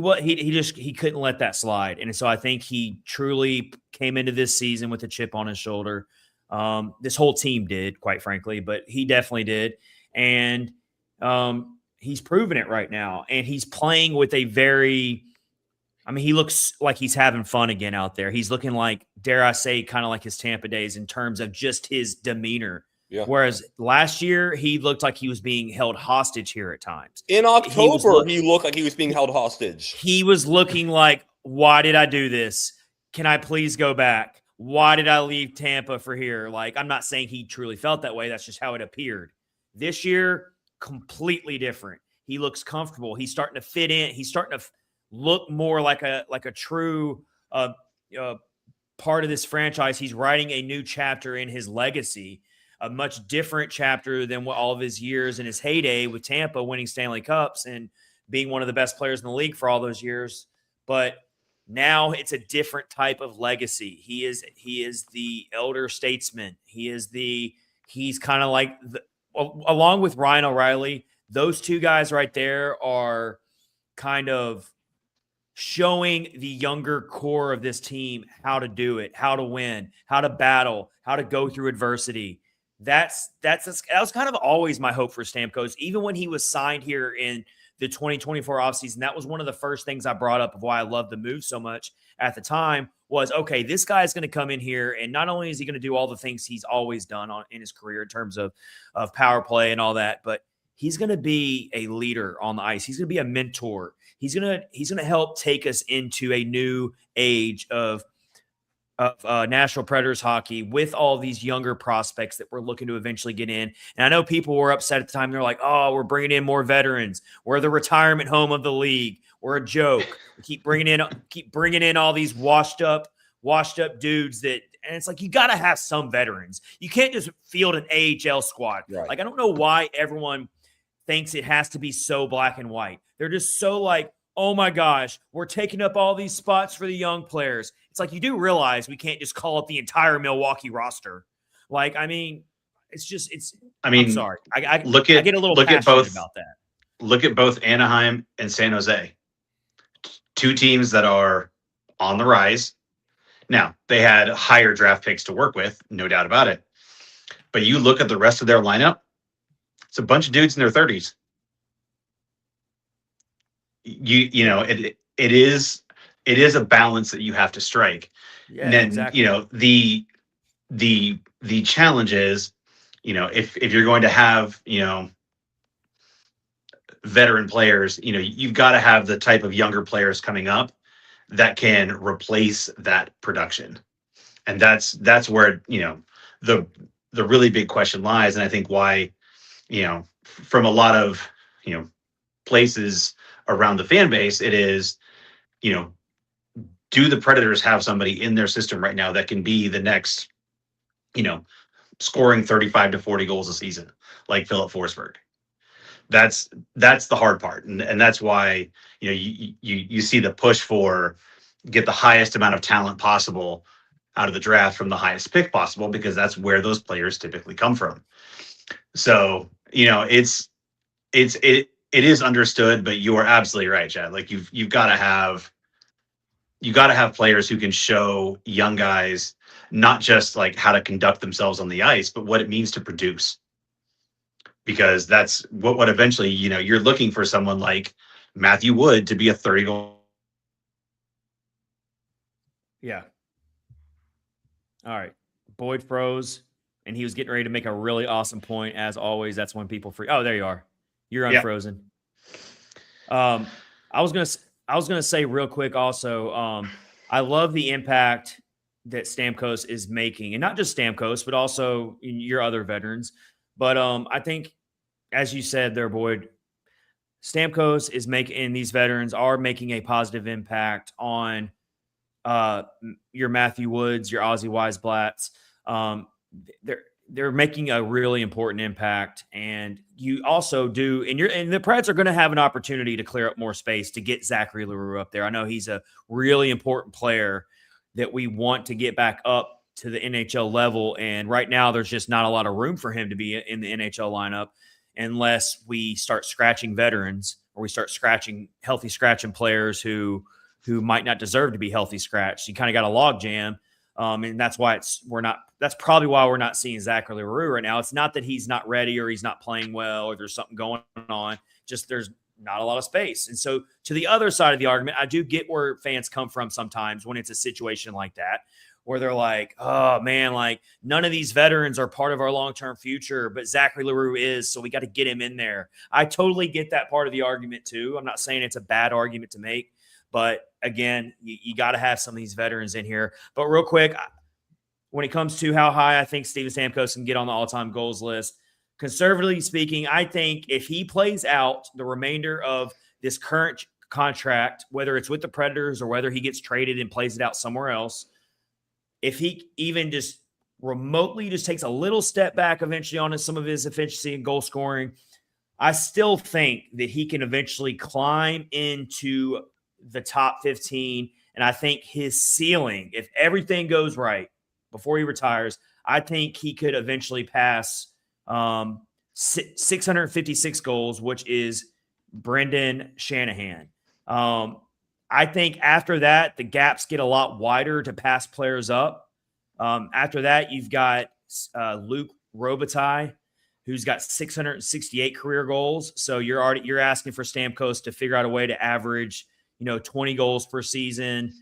couldn't let that slide. And so I think he truly came into this season with a chip on his shoulder. This whole team did, quite frankly, but he definitely did. And he's proven it right now. And he's playing with he looks like he's having fun again out there. He's looking like, dare I say, kind of like his Tampa days in terms of just his demeanor. Yeah. Whereas last year, he looked like he was being held hostage here at times. In October, he looked like he was being held hostage. He was looking like, why did I do this? Can I please go back? Why did I leave Tampa for here? I'm not saying he truly felt that way. That's just how it appeared. This year, completely different. He looks comfortable. He's starting to fit in. He's starting to look more like a true part of this franchise. He's writing a new chapter in his legacy, a much different chapter than what all of his years in his heyday with Tampa, winning Stanley Cups and being one of the best players in the league for all those years. But now it's a different type of legacy. He is the elder statesman. He's kind of like along with Ryan O'Reilly, those two guys right there are kind of showing the younger core of this team how to do it, how to win, how to battle, how to go through adversity. That was kind of always my hope for Stamkos. Even when he was signed here in the 2024 offseason, that was one of the first things I brought up of why I loved the move so much at the time was, okay, this guy's going to come in here, and not only is he going to do all the things he's always done in his career in terms of power play and all that, but he's going to be a leader on the ice. He's going to be a mentor. He's going to help take us into a new age of Nashville Predators hockey with all these younger prospects that we're looking to eventually get in. And I know people were upset at the time. They're like, oh, we're bringing in more veterans. We're the retirement home of the league. We're a joke. We keep bringing in all these washed up dudes and it's like, you got to have some veterans. You can't just field an AHL squad. Right. Like, I don't know why everyone thinks it has to be so black and white. They're just so like, oh my gosh, we're taking up all these spots for the young players. It's like, you do realize we can't just call up the entire Milwaukee roster. Like, I mean, I'm sorry. I get a little passionate about that. Look at both Anaheim and San Jose. Two teams that are on the rise. Now, they had higher draft picks to work with, no doubt about it. But you look at the rest of their lineup, it's a bunch of dudes in their 30s. You know, it is a balance that you have to strike. Yeah, and then, exactly. you know, the challenge is, you know, if you're going to have, you know, veteran players, you know, you've got to have the type of younger players coming up that can replace that production. And that's where, you know, the really big question lies. And I think why, you know, from a lot of, you know, places around the fan base, it is, you know, do the Predators have somebody in their system right now that can be the next, you know, scoring 35 to 40 goals a season, like Philip Forsberg? That's the hard part. And that's why, you know, you see the push for get the highest amount of talent possible out of the draft from the highest pick possible, because that's where those players typically come from. So, you know, it is understood, but you are absolutely right, Chad. Like you've got to have players who can show young guys not just like how to conduct themselves on the ice, but what it means to produce. Because that's what eventually, you know, you're looking for someone like Matthew Wood to be a 30-goal. Yeah. All right. Boyd froze, and he was getting ready to make a really awesome point. As always, that's when people freeze. Oh, there you are. You're unfrozen. Yeah. I was gonna say real quick also, I love the impact that Stamkos is making, and not just Stamkos, but also your other veterans. But I think, as you said there, Boyd, Stamkos is making, these veterans are making a positive impact on your Matthew Woods, your Ozzy Weisblatts. They're making a really important impact, and you also do, and the Preds are going to have an opportunity to clear up more space to get Zachary Leroux up there. I know he's a really important player that we want to get back up to the NHL level, and right now there's just not a lot of room for him to be in the NHL lineup unless we start scratching veterans, or we start healthy scratching players who might not deserve to be healthy scratched. You kind of got a log jam. And that's why that's probably why we're not seeing Zachary Leroux right now. It's not that he's not ready or he's not playing well or there's something going on. Just there's not a lot of space. And so to the other side of the argument, I do get where fans come from sometimes when it's a situation like that, where they're like, oh man, like none of these veterans are part of our long-term future, but Zachary Leroux is, so we got to get him in there. I totally get that part of the argument too. I'm not saying it's a bad argument to make, but again, you got to have some of these veterans in here. But real quick, when it comes to how high I think Steven Stamkos can get on the all-time goals list, conservatively speaking, I think if he plays out the remainder of this current contract, whether it's with the Predators or whether he gets traded and plays it out somewhere else, if he even just remotely just takes a little step back eventually on some of his efficiency and goal scoring, I still think that he can eventually climb into the top 15. And I think his ceiling, if everything goes right before he retires, I think he could eventually pass 656 goals, which is Brendan Shanahan. I think after that, the gaps get a lot wider to pass players up. After that, you've got Luke Robitaille, who's got 668 career goals. So you're asking for Stamkos to figure out a way to average, 20 goals per season,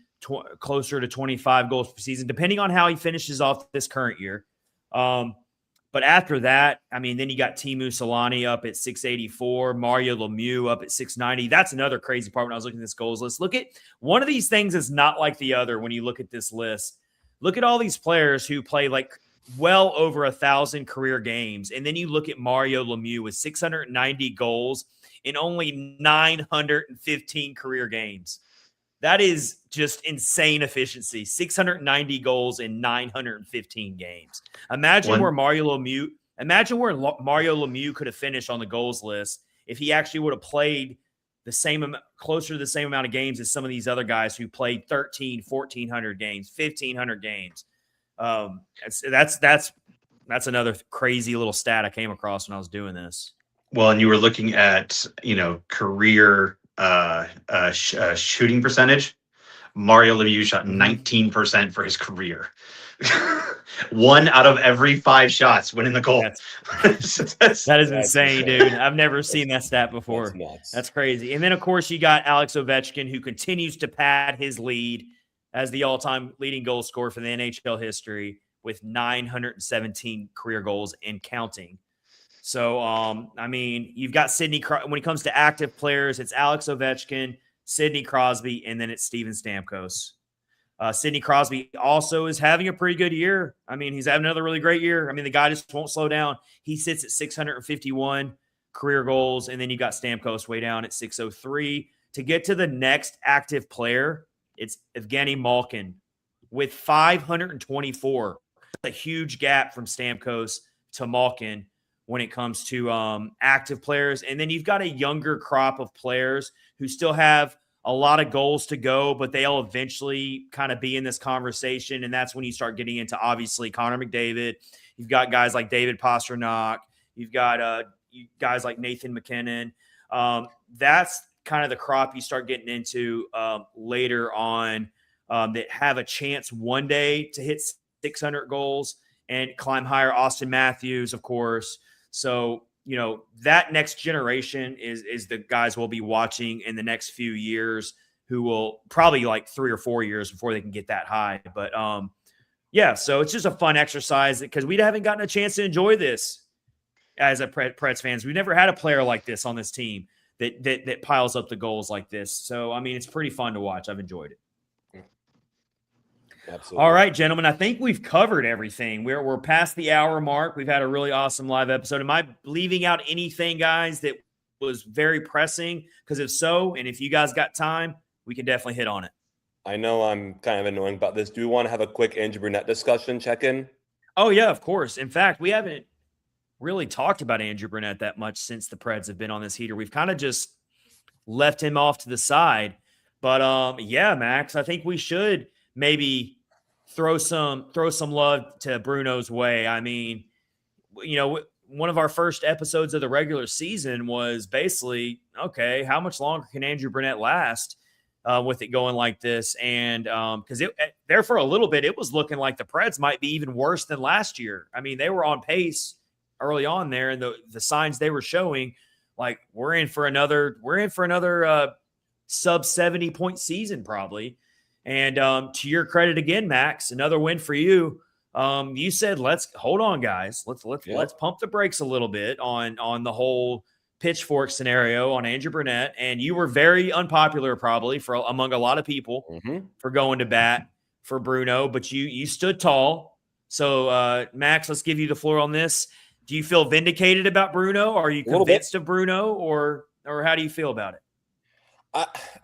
closer to 25 goals per season, depending on how he finishes off this current year. But after that, then you got Teemu Selanne up at 684, Mario Lemieux up at 690. That's another crazy part when I was looking at this goals list. Look at one of these things is not like the other when you look at this list. Look at all these players who play like well over 1,000 career games. And then you look at Mario Lemieux with 690 goals in only 915 career games. That is just insane efficiency. 690 goals in 915 games. Imagine where Mario Lemieux could have finished on the goals list if he actually would have played the same, closer to the same amount of games as some of these other guys who played 1,400 games, 1,500 games. That's another crazy little stat I came across when I was doing this. Well, and you were looking at, career shooting percentage. Mario Lemieux shot 19% for his career. 1 out of every 5 shots winning the goal. That is insane, dude. I've never seen that stat before. That's crazy. And then, of course, you got Alex Ovechkin, who continues to pad his lead as the all-time leading goal scorer for the NHL history with 917 career goals and counting. So, you've got Sidney. When it comes to active players, it's Alex Ovechkin, Sidney Crosby, and then it's Steven Stamkos. Sidney Crosby also is having a pretty good year. He's having another really great year. The guy just won't slow down. He sits at 651 career goals, and then you got Stamkos way down at 603. To get to the next active player, it's Evgeny Malkin with 524. That's a huge gap from Stamkos to Malkin when it comes to active players. And then you've got a younger crop of players who still have a lot of goals to go, but they'll eventually kind of be in this conversation. And that's when you start getting into, obviously, Connor McDavid. You've got guys like David Pastrnak. You've got guys like Nathan McKinnon. That's kind of the crop you start getting into later on that have a chance one day to hit 600 goals and climb higher. Austin Matthews, of course. So, that next generation is the guys we'll be watching in the next few years, who will probably like 3 or 4 years before they can get that high. But so it's just a fun exercise because we haven't gotten a chance to enjoy this as a Preds fans. We've never had a player like this on this team that piles up the goals like this. So, it's pretty fun to watch. I've enjoyed it. Absolutely. All right, gentlemen, I think we've covered everything. We're past the hour mark. We've had a really awesome live episode. Am I leaving out anything, guys, that was very pressing? Because if so, and if you guys got time, we can definitely hit on it. I know I'm kind of annoying about this. Do we want to have a quick Andrew Brunette discussion check-in? Oh, yeah, of course. In fact, we haven't really talked about Andrew Brunette that much since the Preds have been on this heater. We've kind of just left him off to the side. But, Max, I think we should maybe throw some love to Bruno's way. One of our first episodes of the regular season was basically, okay, how much longer can Andrew Brunette last with it going like this? And because there for a little bit, it was looking like the Preds might be even worse than last year. They were on pace early on there, and the signs they were showing, like we're in for another sub 70 point season probably. And to your credit again, Max, another win for you. You said, let's hold on, guys. Let's pump the brakes a little bit on the whole pitchfork scenario on Andrew Brunette. And you were very unpopular probably among a lot of people for going to bat for Bruno, but you stood tall. So Max, let's give you the floor on this. Do you feel vindicated about Bruno? Are you A little bit. convinced of Bruno, or how do you feel about it?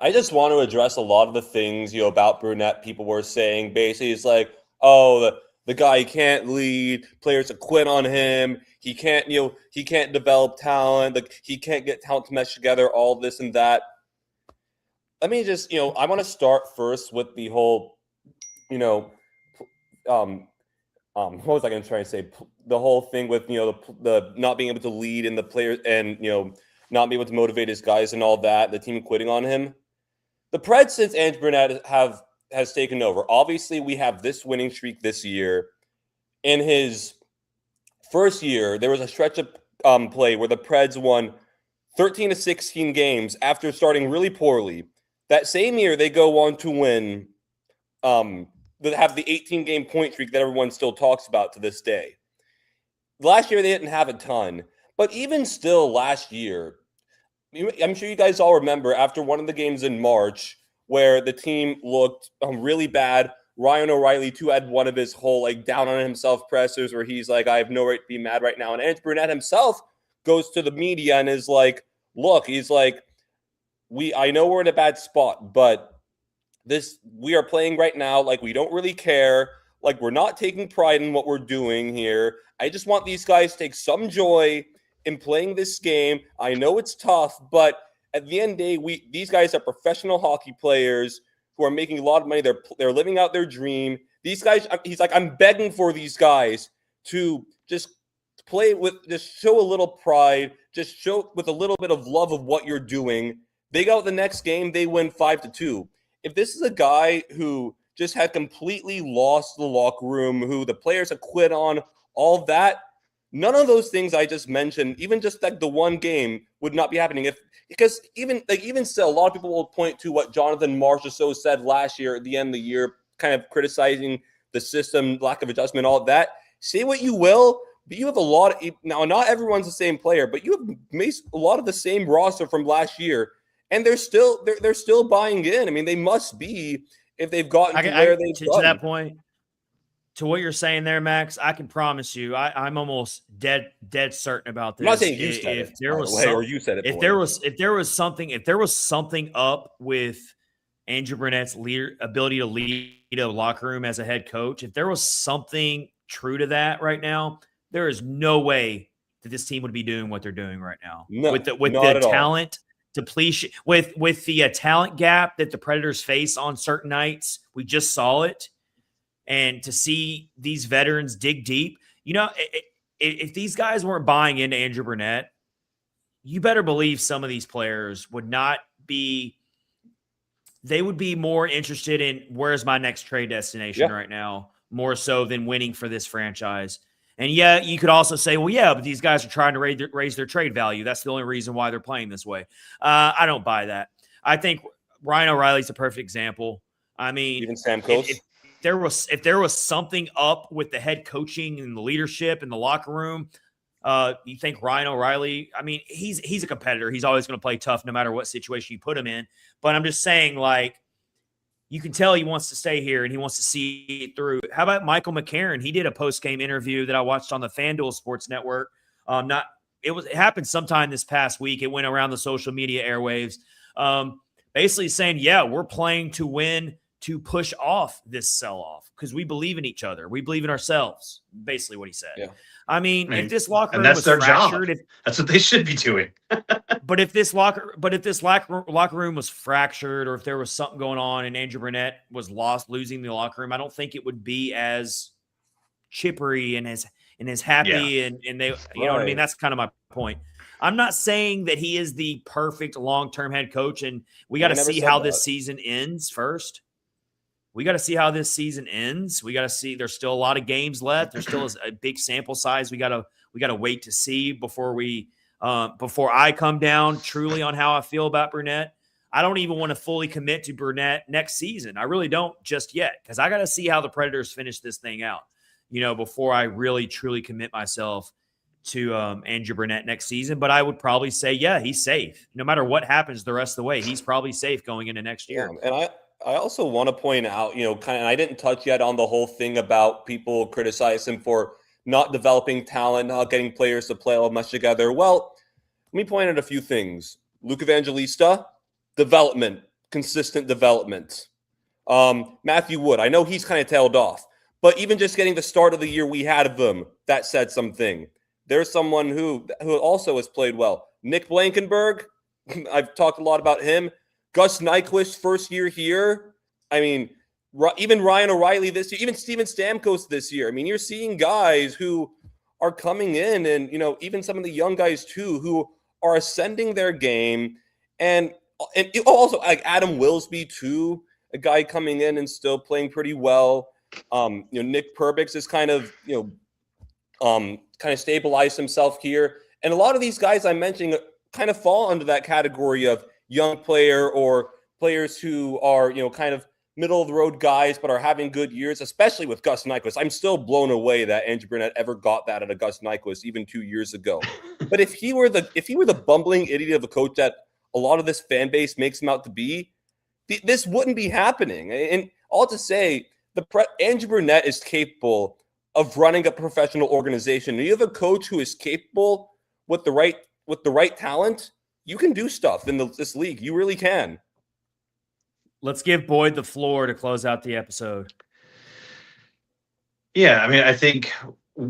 I just want to address a lot of the things, about Brunette. People were saying basically it's like, oh, the guy can't lead, players have quit on him. He can't, he can't develop talent. Like he can't get talent to mesh together, all this and that. Let me just, I want to start first with the whole, what was I going to try and say? The whole thing with, the not being able to lead in the players and, not being able to motivate his guys and all that, the team quitting on him. The Preds, since Andrew Brunette has taken over, obviously we have this winning streak this year. In his first year, there was a stretch of play where the Preds won 13 to 16 games after starting really poorly. That same year, they go on to win, they have the 18-game point streak that everyone still talks about to this day. Last year, they didn't have a ton. But even still last year, I'm sure you guys all remember after one of the games in March where the team looked really bad, Ryan O'Reilly, too, had one of his whole down on himself pressers where he's like, I have no right to be mad right now. And Andrew Brunette himself goes to the media and is like, look, he's like, I know we're in a bad spot, but we are playing right now like we don't really care. Like we're not taking pride in what we're doing here. I just want these guys to take some joy in playing this game. I know it's tough, but at the end of the day, these guys are professional hockey players who are making a lot of money. They're living out their dream. These guys, he's like, I'm begging for these guys to just play with, just show a little pride, just show with a little bit of love of what you're doing. They go out the next game, they win 5-2. If this is a guy who just had completely lost the locker room, who the players have quit on, all that, none of those things I just mentioned, even just like the one game, would not be happening. Because even still, a lot of people will point to what Jonathan Marchessault said last year at the end of the year, kind of criticizing the system, lack of adjustment, all that. Say what you will, but you have a lot of, now not everyone's the same player, but you have a lot of the same roster from last year, and they're still buying in. I mean, they must be if they've gotten to where they've gotten. To that point, to what you're saying there, Max, I can promise you, I'm almost dead certain about this. I'm not saying you said it, or you said it. If there was something up with Andrew Brunette's ability to lead a locker room as a head coach, if there was something true to that right now, there is no way that this team would be doing what they're doing right now. No, with the talent depletion, with the talent gap that the Predators face on certain nights, we just saw it. And to see these veterans dig deep, if these guys weren't buying into Andrew Brunette, you better believe some of these players would not be. They would be more interested in where's my next trade destination right now, more so than winning for this franchise. And yeah, you could also say, well, yeah, but these guys are trying to raise their trade value. That's the only reason why they're playing this way. I don't buy that. I think Ryan O'Reilly's a perfect example. I mean, even Stamkos. If there was something up with the head coaching and the leadership in the locker room, you think Ryan O'Reilly, I mean, he's a competitor. He's always going to play tough no matter what situation you put him in. But I'm just saying, you can tell he wants to stay here and he wants to see it through. How about Michael McCarron? He did a post-game interview that I watched on the FanDuel Sports Network. It happened sometime this past week. It went around the social media airwaves, basically saying, yeah, we're playing to win, to push off this sell-off because we believe in each other. We believe in ourselves, basically what he said. Yeah. I mean, if this locker room that's was their fractured, job. That's what they should be doing. But if this locker room was fractured, or if there was something going on and Andrew Brunette was losing the locker room, I don't think it would be as chippery and as happy and they, you know what I mean? That's kind of my point. I'm not saying that he is the perfect long-term head coach, and we got to see how this season ends first. We got to see how this season ends. We got to see. There's still a lot of games left. There's still a big sample size. We got to wait to see before I come down truly on how I feel about Brunette. I don't even want to fully commit to Brunette next season. I really don't just yet, because I got to see how the Predators finish this thing out, before I really truly commit myself to Andrew Brunette next season. But I would probably say, yeah, he's safe. No matter what happens the rest of the way, he's probably safe going into next year. Yeah, and I also want to point out, and I didn't touch yet on the whole thing about people criticize him for not developing talent, not getting players to play all much together. Well, let me point out a few things. Luke Evangelista, development, consistent development. Matthew Wood, I know he's kind of tailed off, but even just getting the start of the year we had of them, that said something. There's someone who also has played well. Nick Blankenberg, I've talked a lot about him. Gus Nyquist, first year here. I mean, even Ryan O'Reilly this year, even Steven Stamkos this year. I mean, you're seeing guys who are coming in and, even some of the young guys too, who are ascending their game. And also like Adam Wilsby too, a guy coming in and still playing pretty well. Nick Perbix is kind of stabilized himself here. And a lot of these guys I'm mentioning kind of fall under that category of young player or players who are, kind of middle of the road guys, but are having good years, especially with Gus Nyquist. I'm still blown away that Andrew Burnett ever got that out of Gus Nyquist even 2 years ago. But if he were the bumbling idiot of a coach that a lot of this fan base makes him out to be, this wouldn't be happening. And all to say, Andrew Burnett is capable of running a professional organization. And you have a coach who is capable with the right talent, you can do stuff in this league. You really can. Let's give Boyd the floor to close out the episode. Yeah, I mean, I think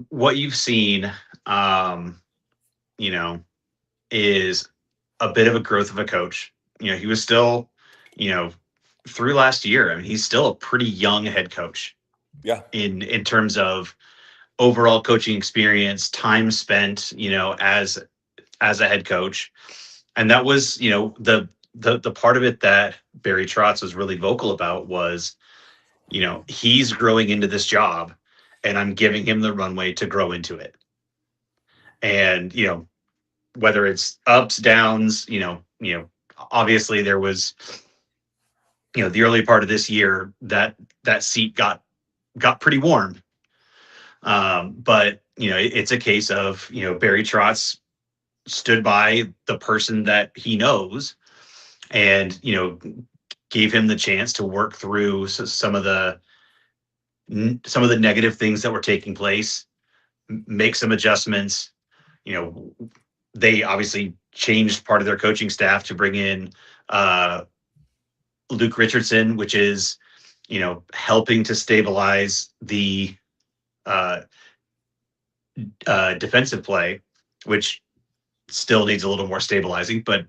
what you've seen, is a bit of a growth of a coach. He was still, through last year, I mean, he's still a pretty young head coach. Yeah. In terms of overall coaching experience, time spent, as a head coach. And that was, the part of it that Barry Trotz was really vocal about was, he's growing into this job and I'm giving him the runway to grow into it. And, whether it's ups, downs, obviously there was, the early part of this year that seat got pretty warm. But, it's a case of, Barry Trotz stood by the person that he knows and, gave him the chance to work through some of the negative things that were taking place, make some adjustments. They obviously changed part of their coaching staff to bring in Luke Richardson, which is, helping to stabilize the defensive play, which still needs a little more stabilizing. But,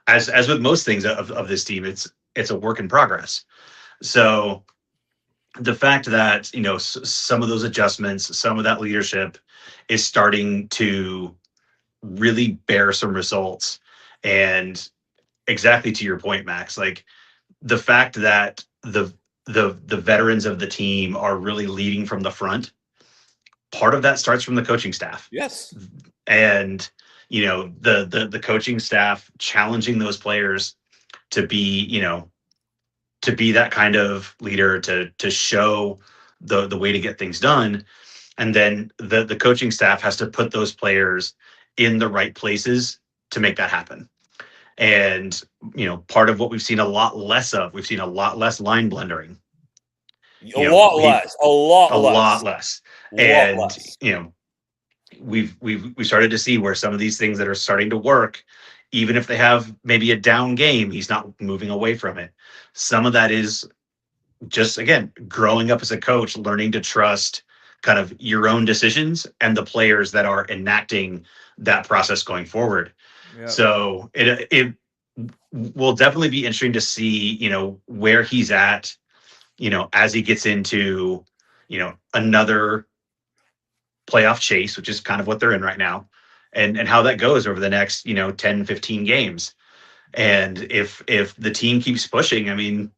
as with most things of this team, it's a work in progress. So the fact that, some of those adjustments, some of that leadership is starting to really bear some results. And exactly to your point, Max, like the fact that the veterans of the team are really leading from the front, part of that starts from the coaching staff. Yes. And, the coaching staff challenging those players to be, that kind of leader, to show the way to get things done. And then the coaching staff has to put those players in the right places to make that happen. And, part of what we've seen a lot less line blendering. A lot less. And, we've started to see where some of these things that are starting to work, even if they have maybe a down game, he's not moving away from it. Some of that is just, again, growing up as a coach, learning to trust kind of your own decisions and the players that are enacting that process going forward. Yeah. So it will definitely be interesting to see, where he's at, as he gets into, another playoff chase, which is kind of what they're in right now, and how that goes over the next, 10, 15 games. And if the team keeps pushing, I mean,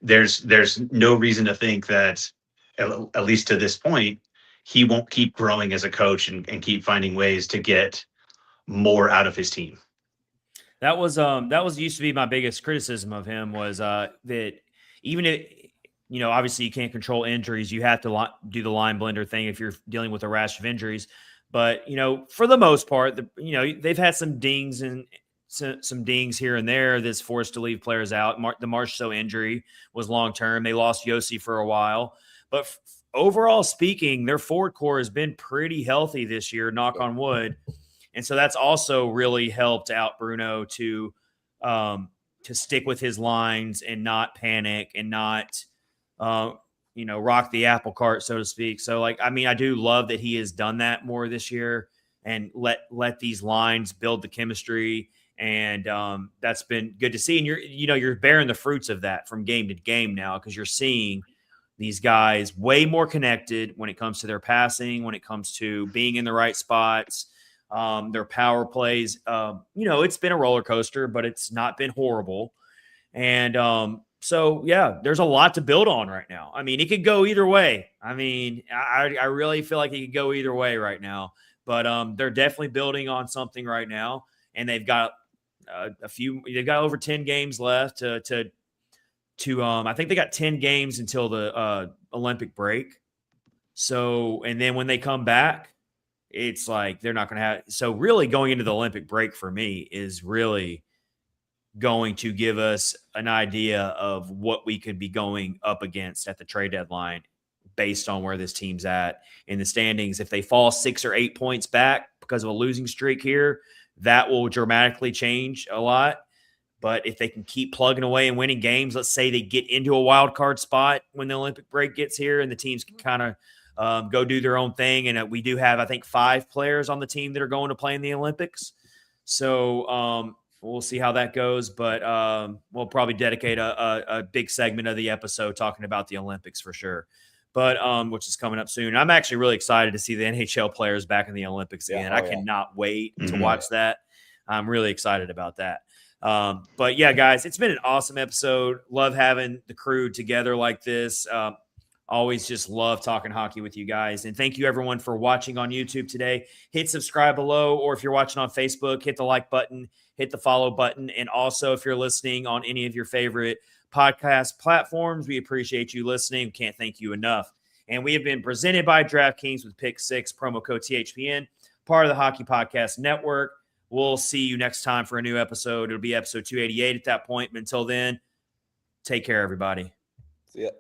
there's no reason to think that, at least to this point, he won't keep growing as a coach and keep finding ways to get more out of his team. That was used to be my biggest criticism of him, was that even if, obviously you can't control injuries, you have to do the line blender thing if you're dealing with a rash of injuries. But, for the most part, they've had some dings and some dings here and there that's forced to leave players out. The Marchessault injury was long-term. They lost Josi for a while. But overall speaking, their forward core has been pretty healthy this year, knock on wood. And so that's also really helped out Bruno to stick with his lines and not panic and not, rock the apple cart, so to speak. So, I do love that he has done that more this year and let these lines build the chemistry. And that's been good to see. And you're bearing the fruits of that from game to game now, because you're seeing these guys way more connected when it comes to their passing, when it comes to being in the right spots, their power plays. It's been a roller coaster, but it's not been horrible. And so, yeah, there's a lot to build on right now. I mean, it could go either way. I mean, I really feel like it could go either way right now. But they're definitely building on something right now, and they've got they've got over 10 games left to I think they got 10 games until the Olympic break. So, and then when they come back, it's like they're not going to have. So really going into the Olympic break for me is really going to give us an idea of what we could be going up against at the trade deadline based on where this team's at in the standings. If they fall 6 or 8 points back because of a losing streak here, that will dramatically change a lot. But if they can keep plugging away and winning games, let's say they get into a wild card spot when the Olympic break gets here and the teams can kind of go do their own thing. And we do have, I think, 5 players on the team that are going to play in the Olympics. So we'll see how that goes. But we'll probably dedicate a big segment of the episode talking about the Olympics for sure. But which is coming up soon. I'm actually really excited to see the NHL players back in the Olympics again. I cannot wait to watch that. I'm really excited about that. But yeah, guys, it's been an awesome episode. Love having the crew together like this. Always just love talking hockey with you guys. And thank you everyone for watching on YouTube today. Hit subscribe below, or if you're watching on Facebook, hit the like button, hit the follow button. And also if you're listening on any of your favorite podcast platforms, we appreciate you listening. We can't thank you enough. And we have been presented by DraftKings with Pick 6, promo code THPN, part of the Hockey Podcast Network. We'll see you next time for a new episode. It'll be episode 288 at that point. But until then, take care, everybody. See ya.